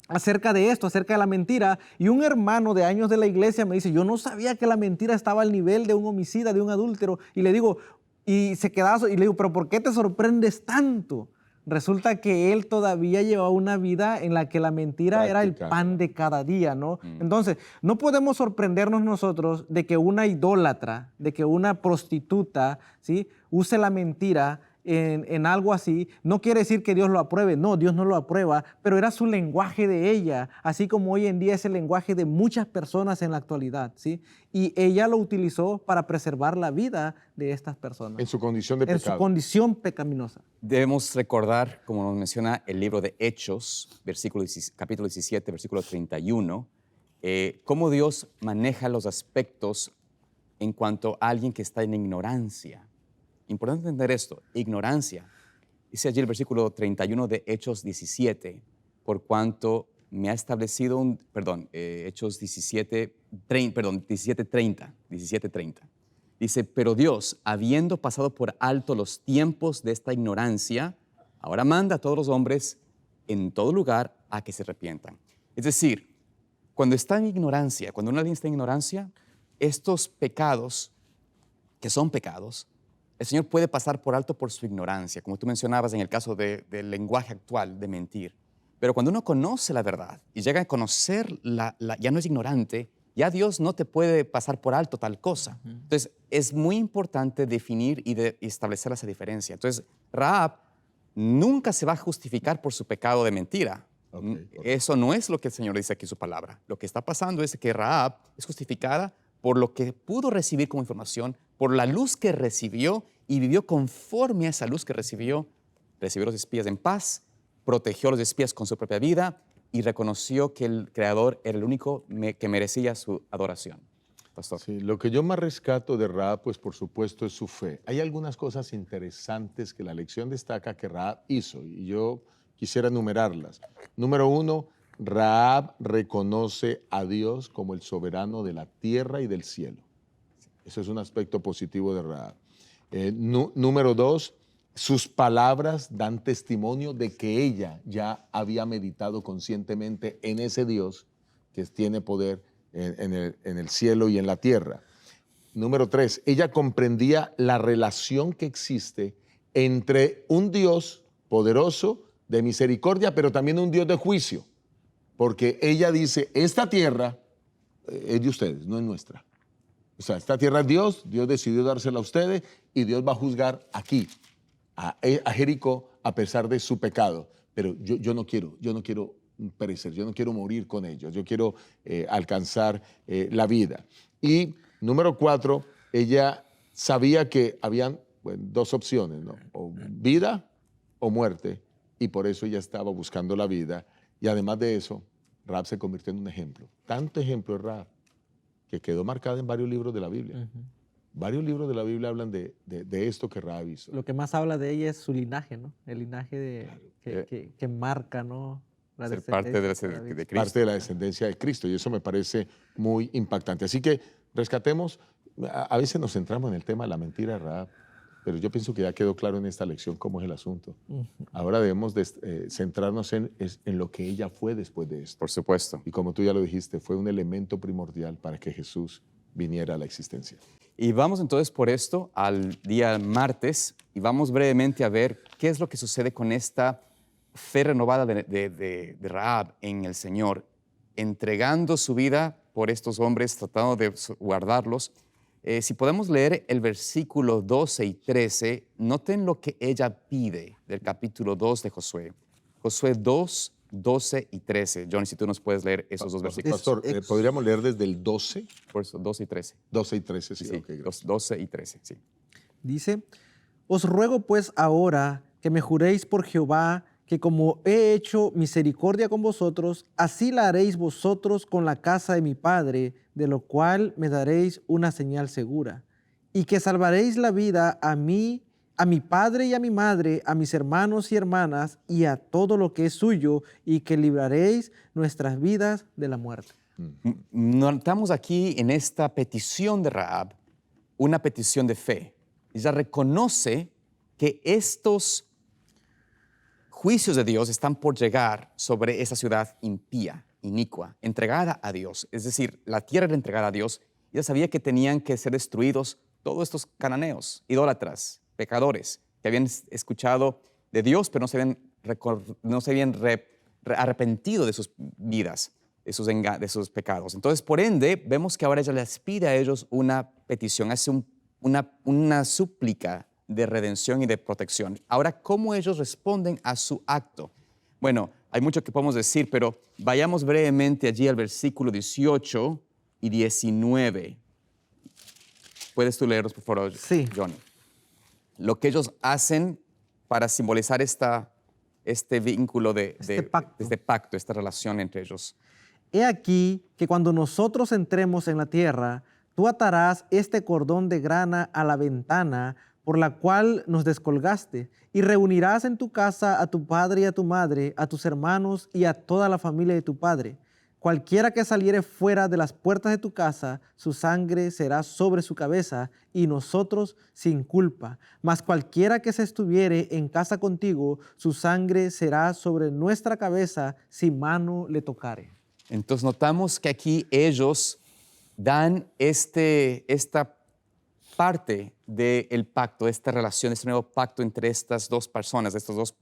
acerca de esto, acerca de la mentira, y un hermano de años de la iglesia me dice, yo no sabía que la mentira estaba al nivel de un homicida, de un adúltero, y le digo, y se quedaba, y le digo, pero ¿por qué te sorprendes tanto? Resulta que él todavía llevaba una vida en la que la mentira era el pan de cada día, ¿no? Entonces, no podemos sorprendernos nosotros de que una idólatra, de que una prostituta, ¿sí?, use la mentira en algo así. No quiere decir que Dios lo apruebe, no, Dios no lo aprueba, pero era su lenguaje de ella, así como hoy en día es el lenguaje de muchas personas en la actualidad, ¿sí? Y ella lo utilizó para preservar la vida de estas personas. En su condición de pecado. En su condición pecaminosa. Debemos recordar, como nos menciona el libro de Hechos, capítulo 17, versículo 31, cómo Dios maneja los aspectos en cuanto a alguien que está en ignorancia. Importante entender esto, ignorancia. Dice allí el versículo 31 de Hechos 17, por cuanto me ha establecido Hechos 17:30. Dice, pero Dios, habiendo pasado por alto los tiempos de esta ignorancia, ahora manda a todos los hombres en todo lugar a que se arrepientan. Es decir, cuando está en ignorancia, cuando alguien está en ignorancia, estos pecados, que son pecados, el Señor puede pasar por alto por su ignorancia, como tú mencionabas en el caso del lenguaje actual de mentir. Pero cuando uno conoce la verdad y llega a conocer, ya no es ignorante, ya Dios no te puede pasar por alto tal cosa. Entonces, es muy importante definir y establecer esa diferencia. Entonces, Rahab nunca se va a justificar por su pecado de mentira. Eso no es lo que el Señor dice aquí en su palabra. Lo que está pasando es que Rahab es justificada por lo que pudo recibir como información, por la luz que recibió y vivió conforme a esa luz que recibió. Recibió a los espías en paz, protegió a los espías con su propia vida y reconoció que el Creador era el único que merecía su adoración. Pastor. Sí, lo que yo más rescato de Rahab, pues por supuesto, es su fe. Hay algunas cosas interesantes que la lección destaca que Rahab hizo y yo quisiera enumerarlas. Número uno, Rahab reconoce a Dios como el soberano de la tierra y del cielo. Eso es un aspecto positivo de Rahab. Número dos, sus palabras dan testimonio de que ella ya había meditado conscientemente en ese Dios que tiene poder en el cielo y en la tierra. Número tres, ella comprendía la relación que existe entre un Dios poderoso de misericordia, pero también un Dios de juicio, porque ella dice, esta tierra es de ustedes, no es nuestra. O sea, esta tierra es Dios decidió dársela a ustedes y Dios va a juzgar aquí, a Jericó, a pesar de su pecado. Pero yo no quiero perecer, yo no quiero morir con ellos, yo quiero alcanzar la vida. Y número cuatro, ella sabía que habían dos opciones, ¿no? O vida o muerte, y por eso ella estaba buscando la vida. Y además de eso, Rahab se convirtió en un ejemplo. Tanto ejemplo es Rahab que quedó marcada en varios libros de la Biblia. Varios libros de la Biblia hablan de esto que Rahab hizo. Lo que más habla de ella es su linaje, ¿no? El linaje que marca, ¿no? La Ser parte de descendencia Cristo. Parte de la descendencia de Cristo, y eso me parece muy impactante. Así que rescatemos, a veces nos centramos en el tema de la mentira de Rahab, pero yo pienso que ya quedó claro en esta lección cómo es el asunto. Ahora debemos centrarnos en lo que ella fue después de esto. Por supuesto. Y como tú ya lo dijiste, fue un elemento primordial para que Jesús viniera a la existencia. Y vamos entonces por esto al día martes y vamos brevemente a ver qué es lo que sucede con esta fe renovada de Rahab en el Señor, entregando su vida por estos hombres, tratando de guardarlos. Si podemos leer el versículo 12 y 13, noten lo que ella pide del capítulo 2 de Josué. Josué 2, 12 y 13. Johnny, si tú nos puedes leer esos dos versículos. Pastor, ¿podríamos leer desde el 12? Por eso, 12 y 13. 12 y 13, sí. Sí, Okay, 12 y 13, sí. Dice, os ruego pues ahora que me juréis por Jehová, que como he hecho misericordia con vosotros, así la haréis vosotros con la casa de mi padre, de lo cual me daréis una señal segura, y que salvaréis la vida a mí, a mi padre y a mi madre, a mis hermanos y hermanas, y a todo lo que es suyo, y que libraréis nuestras vidas de la muerte. Notamos aquí en esta petición de Rahab una petición de fe. Ella reconoce que estos juicios de Dios están por llegar sobre esa ciudad impía, inicua, entregada a Dios. Es decir, la tierra era entregada a Dios. Ella sabía que tenían que ser destruidos todos estos cananeos, idólatras, pecadores, que habían escuchado de Dios, pero no se habían arrepentido de sus vidas, de sus pecados. Entonces, por ende, vemos que ahora ella les pide a ellos una petición, hace una súplica de redención y de protección. Ahora, ¿cómo ellos responden a su acto? Bueno, hay mucho que podemos decir, pero vayamos brevemente allí al versículo 18 y 19. ¿Puedes tú leerlos, por favor, Sí. Johnny? Lo que ellos hacen para simbolizar este vínculo Este pacto. esta relación entre ellos. He aquí que cuando nosotros entremos en la tierra, tú atarás este cordón de grana a la ventana por la cual nos descolgaste, y reunirás en tu casa a tu padre y a tu madre, a tus hermanos y a toda la familia de tu padre. Cualquiera que saliere fuera de las puertas de tu casa, su sangre será sobre su cabeza, y nosotros sin culpa. Mas cualquiera que se estuviere en casa contigo, su sangre será sobre nuestra cabeza si mano le tocare. Entonces notamos que aquí ellos dan esta parte del pacto, esta relación, este nuevo pacto entre estas dos personas, estos dos,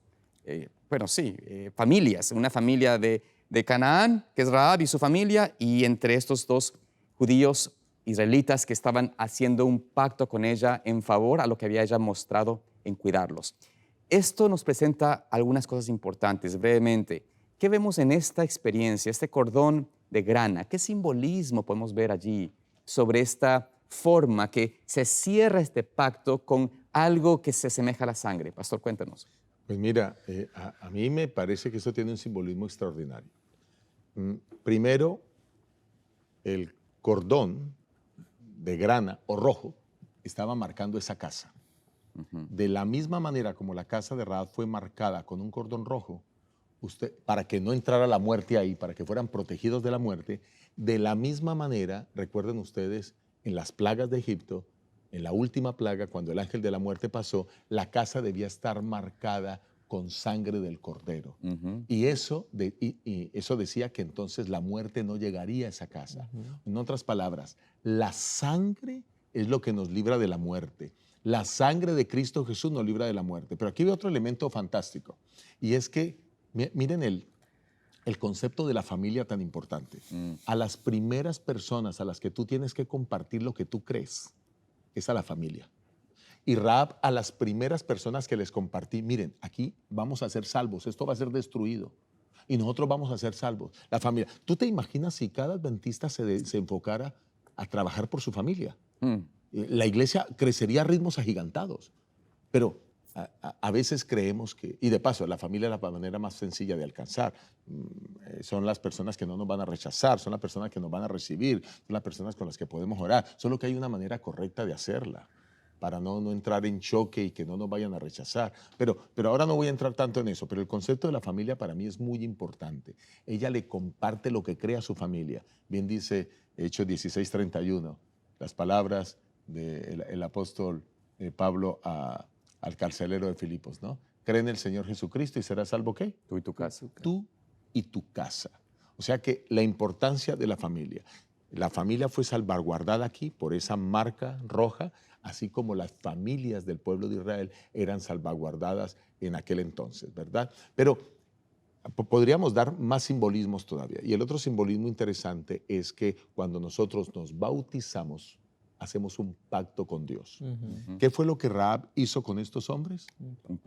familias. Una familia de Canaán, que es Rahab y su familia, y entre estos dos judíos israelitas que estaban haciendo un pacto con ella en favor a lo que había ella mostrado en cuidarlos. Esto nos presenta algunas cosas importantes, brevemente. ¿Qué vemos en esta experiencia, este cordón de grana? ¿Qué simbolismo podemos ver allí sobre esta forma que se cierra este pacto con algo que se asemeja a la sangre? Pastor, cuéntanos. Pues mira, a mí me parece que esto tiene un simbolismo extraordinario. Primero, el cordón de grana o rojo estaba marcando esa casa. De la misma manera como la casa de Rahab fue marcada con un cordón rojo, para que no entrara la muerte ahí, para que fueran protegidos de la muerte, de la misma manera, recuerden ustedes, en las plagas de Egipto, en la última plaga, cuando el ángel de la muerte pasó, la casa debía estar marcada con sangre del cordero. Y eso decía que entonces la muerte no llegaría a esa casa. En otras palabras, la sangre es lo que nos libra de la muerte. La sangre de Cristo Jesús nos libra de la muerte. Pero aquí hay otro elemento fantástico, y es que, miren el concepto de la familia tan importante. A las primeras personas a las que tú tienes que compartir lo que tú crees es a la familia. Y Rahab, a las primeras personas que les compartí, miren, aquí vamos a ser salvos, esto va a ser destruido y nosotros vamos a ser salvos. La familia. ¿Tú te imaginas si cada adventista se enfocara a trabajar por su familia? La iglesia crecería a ritmos agigantados. Pero a veces creemos que, y de paso, la familia es la manera más sencilla de alcanzar. Son las personas que no nos van a rechazar, son las personas que nos van a recibir, son las personas con las que podemos orar. Solo que hay una manera correcta de hacerla, para no entrar en choque y que no nos vayan a rechazar. Pero ahora no voy a entrar tanto en eso, pero el concepto de la familia para mí es muy importante. Ella le comparte lo que cree a su familia. Bien dice Hechos 16:31, las palabras del apóstol Pablo al carcelero de Filipos, ¿no? Cree en el Señor Jesucristo y serás salvo, ¿qué? Tú y tu casa. Tú y tu casa. O sea que la importancia de la familia. La familia fue salvaguardada aquí por esa marca roja, así como las familias del pueblo de Israel eran salvaguardadas en aquel entonces, ¿verdad? Pero podríamos dar más simbolismos todavía. Y el otro simbolismo interesante es que cuando nosotros nos bautizamos, hacemos un pacto con Dios. ¿Qué fue lo que Rahab hizo con estos hombres?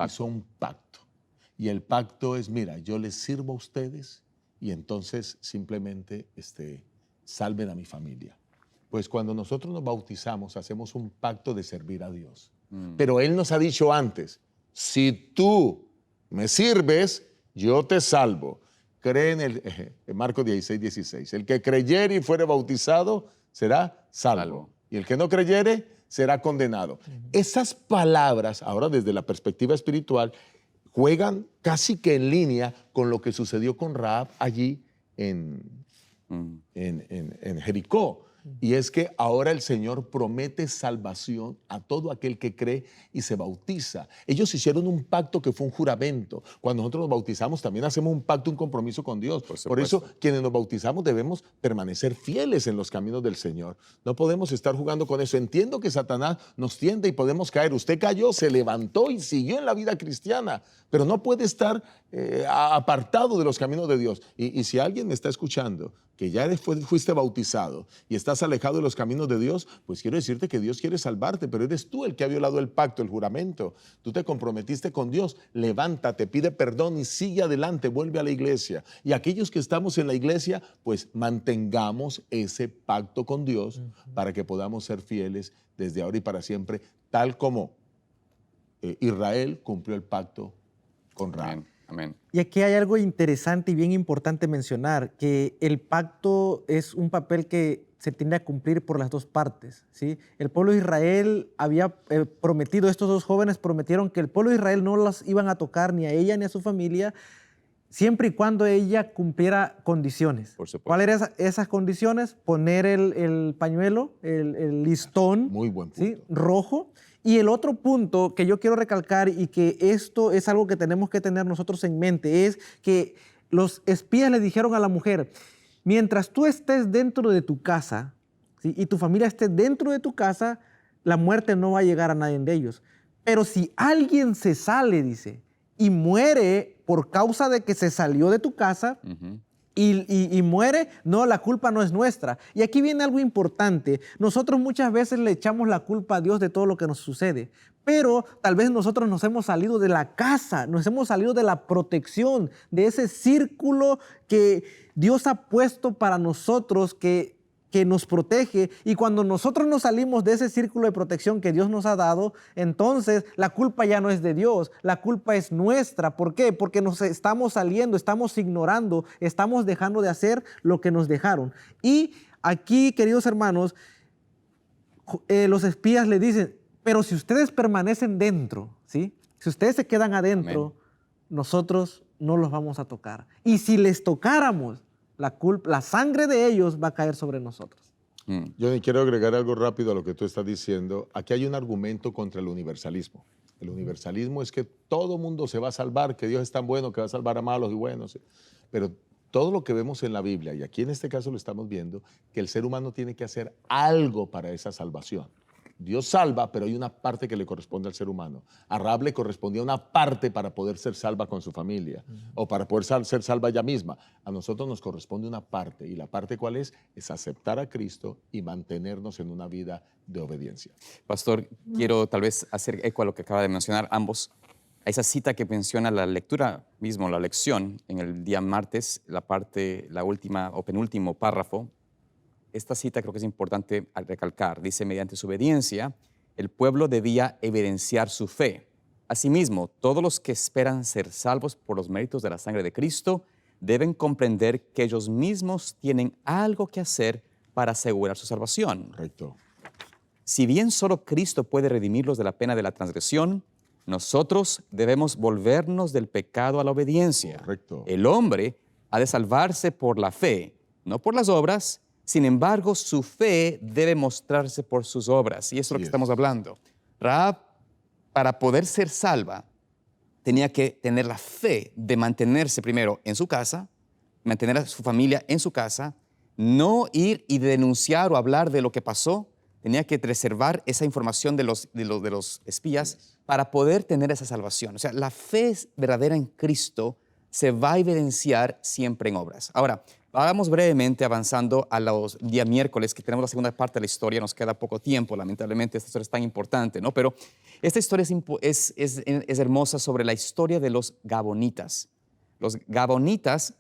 Hizo un pacto. Y el pacto es, mira, yo les sirvo a ustedes y entonces simplemente salven a mi familia. Pues cuando nosotros nos bautizamos, hacemos un pacto de servir a Dios. Pero Él nos ha dicho antes, si tú me sirves, yo te salvo. Cree en Marcos 16:16. El que creyere y fuere bautizado será salvo. Y el que no creyere será condenado. Esas palabras, ahora desde la perspectiva espiritual, juegan casi que en línea con lo que sucedió con Rahab allí en Jericó. Y es que ahora el Señor promete salvación a todo aquel que cree y se bautiza. Ellos hicieron un pacto que fue un juramento. Cuando nosotros nos bautizamos también hacemos un pacto, un compromiso con Dios. Por eso quienes nos bautizamos debemos permanecer fieles en los caminos del Señor. No podemos estar jugando con eso. Entiendo que Satanás nos tiende y podemos caer. Usted cayó, se levantó y siguió en la vida cristiana, pero no puede estar apartado de los caminos de Dios. Y si alguien me está escuchando que ya fuiste bautizado y estás alejado de los caminos de Dios, pues quiero decirte que Dios quiere salvarte, pero eres tú el que ha violado el pacto, el juramento. Tú te comprometiste con Dios, levántate, pide perdón y sigue adelante, vuelve a la iglesia. Y aquellos que estamos en la iglesia, pues mantengamos ese pacto con Dios para que podamos ser fieles desde ahora y para siempre, tal como Israel cumplió el pacto con Rahab. Amén. Y aquí hay algo interesante y bien importante mencionar, que el pacto es un papel que se tiene a cumplir por las dos partes, ¿sí? El pueblo de Israel había prometido, estos dos jóvenes prometieron que el pueblo de Israel no las iban a tocar ni a ella ni a su familia, siempre y cuando ella cumpliera condiciones. Por supuesto. ¿Cuáles eran esas condiciones? Poner el pañuelo, el listón, Muy buen punto. ¿sí? Rojo. Y el otro punto que yo quiero recalcar y que esto es algo que tenemos que tener nosotros en mente es que los espías le dijeron a la mujer, mientras tú estés dentro de tu casa, ¿sí? Y tu familia esté dentro de tu casa, la muerte no va a llegar a nadie de ellos. Pero si alguien se sale, dice, y muere por causa de que se salió de tu casa, y muere, no, la culpa no es nuestra. Y aquí viene algo importante. Nosotros muchas veces le echamos la culpa a Dios de todo lo que nos sucede, pero tal vez nosotros nos hemos salido de la casa, nos hemos salido de la protección, de ese círculo que Dios ha puesto para nosotros, que que nos protege, y cuando nosotros nos salimos de ese círculo de protección que Dios nos ha dado, entonces la culpa ya no es de Dios, la culpa es nuestra. ¿Por qué? Porque nos estamos saliendo, estamos ignorando, estamos dejando de hacer lo que nos dejaron. Y aquí, queridos hermanos, los espías le dicen, pero si ustedes permanecen dentro, ¿sí? Si ustedes se quedan adentro, amén, nosotros no los vamos a tocar. Y si les tocáramos, la sangre de ellos va a caer sobre nosotros. Yo quiero agregar algo rápido a lo que tú estás diciendo. Aquí hay un argumento contra el universalismo. El universalismo es que todo mundo se va a salvar, que Dios es tan bueno que va a salvar a malos y buenos. Pero todo lo que vemos en la Biblia, y aquí en este caso lo estamos viendo, que el ser humano tiene que hacer algo para esa salvación. Dios salva, pero hay una parte que le corresponde al ser humano. A Rahab le correspondía una parte para poder ser salva con su familia, o para poder ser salva ella misma. A nosotros nos corresponde una parte, y la parte ¿cuál es? Es aceptar a Cristo y mantenernos en una vida de obediencia. Pastor, quiero tal vez hacer eco a lo que acaba de mencionar ambos. A esa cita que menciona la lectura mismo, la lección, en el día martes, la última o penúltimo párrafo. Esta cita creo que es importante recalcar. Dice, mediante su obediencia, el pueblo debía evidenciar su fe. Asimismo, todos los que esperan ser salvos por los méritos de la sangre de Cristo deben comprender que ellos mismos tienen algo que hacer para asegurar su salvación. Correcto. Si bien solo Cristo puede redimirlos de la pena de la transgresión, nosotros debemos volvernos del pecado a la obediencia. Correcto. El hombre ha de salvarse por la fe, no por las obras. Sin embargo, su fe debe mostrarse por sus obras. Y eso es lo que estamos hablando. Rahab, para poder ser salva, tenía que tener la fe de mantenerse primero en su casa, mantener a su familia en su casa, no ir y denunciar o hablar de lo que pasó. Tenía que preservar esa información de los espías para poder tener esa salvación. O sea, la fe verdadera en Cristo se va a evidenciar siempre en obras. Ahora, vamos brevemente avanzando a los días miércoles, que tenemos la segunda parte de la historia. Nos queda poco tiempo, lamentablemente, esta historia es tan importante, ¿no? Pero esta historia es hermosa sobre la historia de los Gabonitas. Los Gabonitas,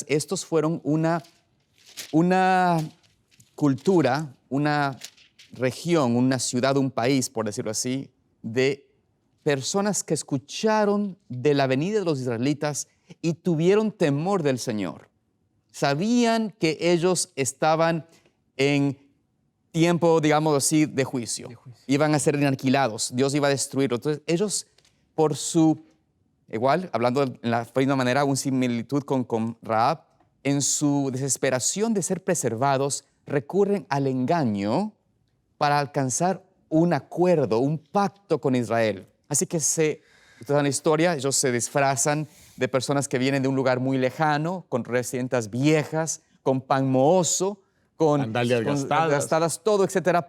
estos fueron una cultura, una región, una ciudad, un país, por decirlo así, de personas que escucharon de la venida de los israelitas y tuvieron temor del Señor. Sabían que ellos estaban en tiempo, digamos así, de juicio. Iban a ser aniquilados, Dios iba a destruirlos. Entonces, ellos, por su, igual, hablando en la misma manera, una similitud con Rahab, en su desesperación de ser preservados, recurren al engaño para alcanzar un acuerdo, un pacto con Israel. Así que ustedes saben la historia, ellos se disfrazan de personas que vienen de un lugar muy lejano, con vestimentas viejas, con pan mohoso, con sandalias gastadas, todo, etcétera,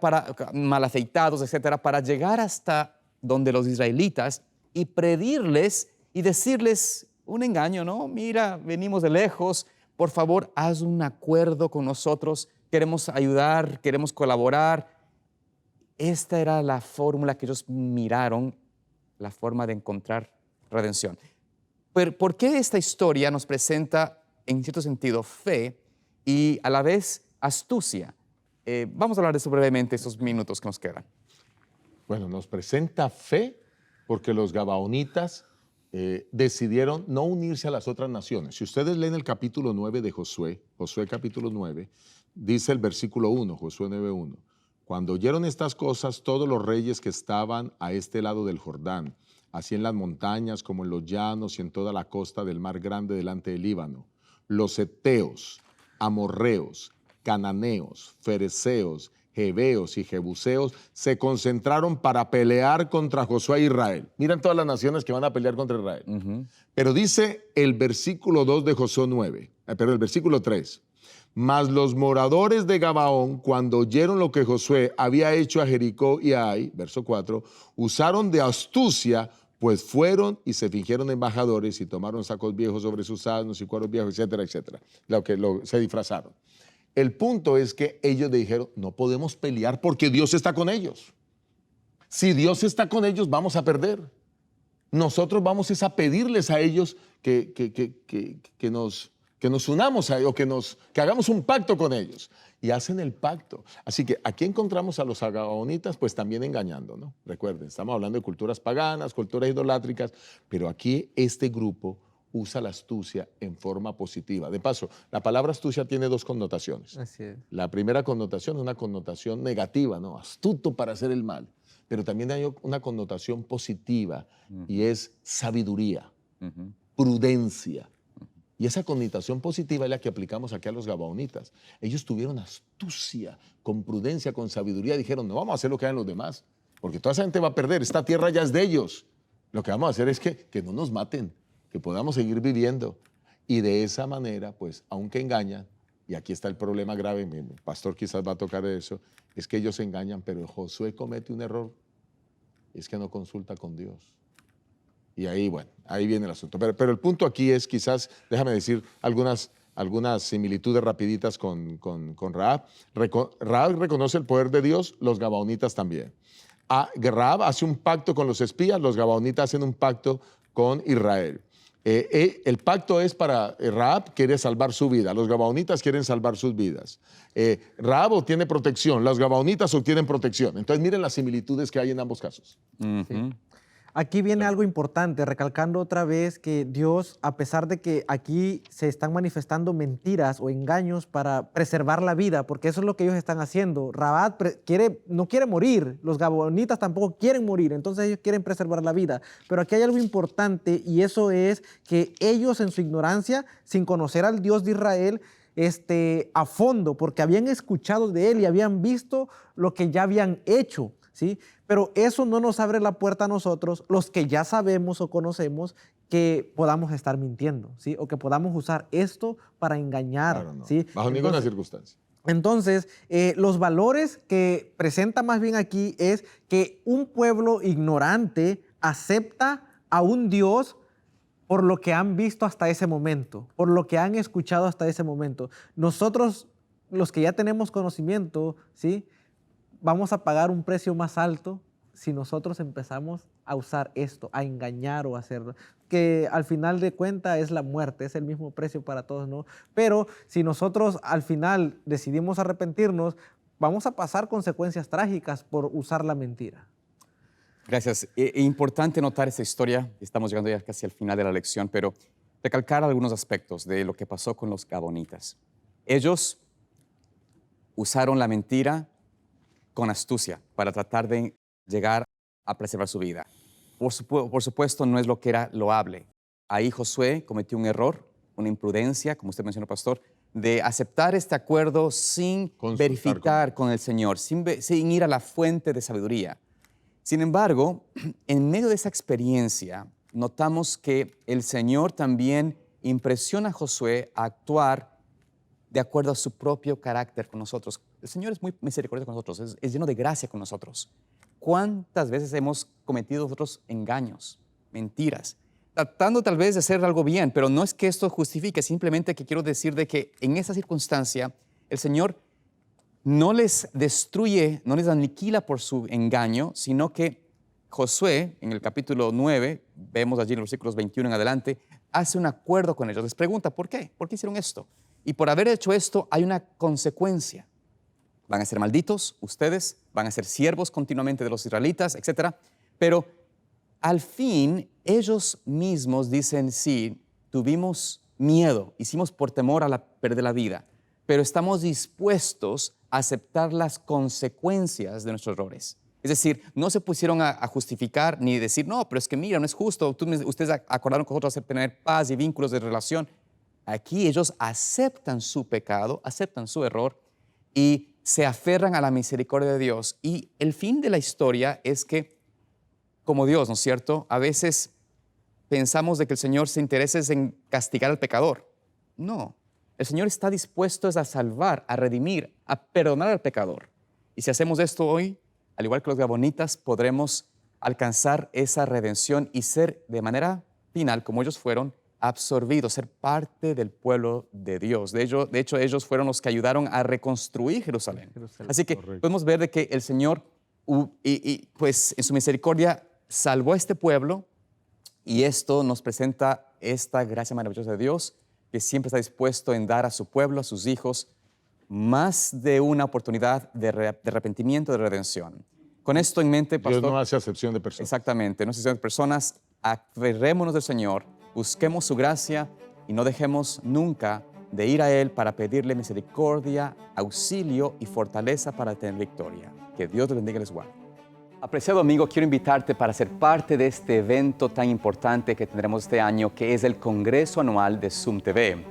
mal afeitados, etcétera, para llegar hasta donde los israelitas y pedirles y decirles un engaño, ¿no? Mira, venimos de lejos, por favor, haz un acuerdo con nosotros, queremos ayudar, queremos colaborar. Esta era la fórmula que ellos miraron, la forma de encontrar redención. Pero ¿por qué esta historia nos presenta, en cierto sentido, fe y a la vez astucia? Vamos a hablar de eso brevemente estos minutos que nos quedan. Bueno, nos presenta fe porque los gabaonitas decidieron no unirse a las otras naciones. Si ustedes leen el capítulo 9 de Josué capítulo 9, dice el versículo 1, Josué 9:1. Cuando oyeron estas cosas, todos los reyes que estaban a este lado del Jordán, así en las montañas como en los llanos y en toda la costa del mar grande delante del Líbano, los heteos, amorreos, cananeos, fereceos, jebeos y jebuseos se concentraron para pelear contra Josué e Israel. Miren todas las naciones que van a pelear contra Israel. Pero dice el versículo 2 de Josué 9, pero el versículo 3. Mas los moradores de Gabaón, cuando oyeron lo que Josué había hecho a Jericó y a Ai, verso 4, usaron de astucia, pues fueron y se fingieron embajadores y tomaron sacos viejos sobre sus asnos y cueros viejos, etcétera, etcétera. Se disfrazaron. El punto es que ellos dijeron, no podemos pelear porque Dios está con ellos. Si Dios está con ellos, vamos a perder. Nosotros vamos a pedirles a ellos que nos que nos unamos a ellos, que hagamos un pacto con ellos. Y hacen el pacto. Así que aquí encontramos a los gabaonitas pues también engañando, ¿no? Recuerden, estamos hablando de culturas paganas, culturas idolátricas, pero aquí este grupo usa la astucia en forma positiva. De paso, la palabra astucia tiene dos connotaciones. Así es. La primera connotación es una connotación negativa, ¿no? Astuto para hacer el mal. Pero también hay una connotación positiva y es sabiduría, prudencia. Y esa connotación positiva es la que aplicamos aquí a los gabaonitas. Ellos tuvieron astucia, con prudencia, con sabiduría. Dijeron, no vamos a hacer lo que hagan los demás, porque toda esa gente va a perder. Esta tierra ya es de ellos. Lo que vamos a hacer es que no nos maten, que podamos seguir viviendo. Y de esa manera, pues, aunque engañan, y aquí está el problema grave, mi pastor quizás va a tocar eso, es que ellos engañan, pero Josué comete un error, es que no consulta con Dios. Y ahí, bueno, ahí viene el asunto. Pero el punto aquí es quizás, déjame decir algunas similitudes rapiditas con Rahab. Rahab reconoce el poder de Dios, los gabaonitas también. Rahab hace un pacto con los espías, los gabaonitas hacen un pacto con Israel. El pacto es para Rahab, quiere salvar su vida, los gabaonitas quieren salvar sus vidas. Rahab obtiene protección, los gabaonitas obtienen protección. Entonces miren las similitudes que hay en ambos casos. Sí. Aquí viene algo importante, recalcando otra vez que Dios, a pesar de que aquí se están manifestando mentiras o engaños para preservar la vida, porque eso es lo que ellos están haciendo. Rahab no quiere morir, los gabaonitas tampoco quieren morir, entonces ellos quieren preservar la vida. Pero aquí hay algo importante y eso es que ellos en su ignorancia, sin conocer al Dios de Israel, a fondo, porque habían escuchado de él y habían visto lo que ya habían hecho, ¿sí? Pero eso no nos abre la puerta a nosotros, los que ya sabemos o conocemos, que podamos estar mintiendo, ¿sí? O que podamos usar esto para engañar. Claro, no. ¿Sí? Bajo ninguna circunstancia. Entonces, los valores que presenta más bien aquí es que un pueblo ignorante acepta a un Dios por lo que han visto hasta ese momento, por lo que han escuchado hasta ese momento. Nosotros, los que ya tenemos conocimiento, ¿sí?, vamos a pagar un precio más alto si nosotros empezamos a usar esto, a engañar o a hacerlo, que al final de cuentas es la muerte, es el mismo precio para todos, ¿no? Pero si nosotros al final decidimos arrepentirnos, vamos a pasar consecuencias trágicas por usar la mentira. Gracias. Importante notar esta historia, estamos llegando ya casi al final de la lección, pero recalcar algunos aspectos de lo que pasó con los gabaonitas. Ellos usaron la mentira con astucia para tratar de llegar a preservar su vida. Por supuesto, no es lo que era loable. Ahí Josué cometió un error, una imprudencia, como usted mencionó, pastor, de aceptar este acuerdo sin verificar con el Señor, sin ir a la fuente de sabiduría. Sin embargo, en medio de esa experiencia, notamos que el Señor también impresiona a Josué a actuar de acuerdo a su propio carácter con nosotros. El Señor es muy misericordioso con nosotros, es lleno de gracia con nosotros. ¿Cuántas veces hemos cometido nosotros engaños, mentiras, tratando tal vez de hacer algo bien, pero no es que esto justifique, simplemente que quiero decir de que en esa circunstancia el Señor no les destruye, no les aniquila por su engaño, sino que Josué, en el capítulo 9, vemos allí en los versículos 21 en adelante, hace un acuerdo con ellos. Les pregunta, ¿por qué? ¿Por qué hicieron esto? Y por haber hecho esto hay una consecuencia. Van a ser malditos ustedes, van a ser siervos continuamente de los israelitas, etc. Pero al fin ellos mismos dicen, sí, tuvimos miedo, hicimos por temor a perder la vida, pero estamos dispuestos a aceptar las consecuencias de nuestros errores. Es decir, no se pusieron a justificar ni decir, no, pero es que mira, no es justo, ustedes acordaron con nosotros tener paz y vínculos de relación. Aquí ellos aceptan su pecado, aceptan su error y se aferran a la misericordia de Dios. Y el fin de la historia es que, como Dios, ¿no es cierto?, a veces pensamos de que el Señor se interesa en castigar al pecador. No, el Señor está dispuesto a salvar, a redimir, a perdonar al pecador. Y si hacemos esto hoy, al igual que los gabonitas, podremos alcanzar esa redención y ser de manera final, como ellos fueron, absorbidos, ser parte del pueblo de Dios. De hecho, ellos fueron los que ayudaron a reconstruir Jerusalén. Así que podemos ver de que el Señor, pues en su misericordia, salvó a este pueblo y esto nos presenta esta gracia maravillosa de Dios que siempre está dispuesto en dar a su pueblo, a sus hijos, más de una oportunidad de arrepentimiento, de redención. Con esto en mente, pastor. Dios no hace acepción de personas. Exactamente, no excepción de personas, aferrémonos del Señor, busquemos su gracia y no dejemos nunca de ir a Él para pedirle misericordia, auxilio y fortaleza para tener victoria. Que Dios te bendiga y les guarde. Apreciado amigo, quiero invitarte para ser parte de este evento tan importante que tendremos este año, que es el Congreso Anual de Zoom TV.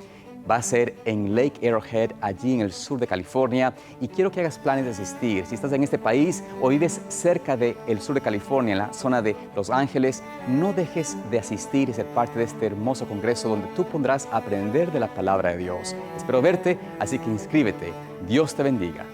Va a ser en Lake Arrowhead, allí en el sur de California, y quiero que hagas planes de asistir. Si estás en este país o vives cerca del sur de California, en la zona de Los Ángeles, no dejes de asistir y ser parte de este hermoso congreso donde tú podrás aprender de la palabra de Dios. Espero verte, así que inscríbete. Dios te bendiga.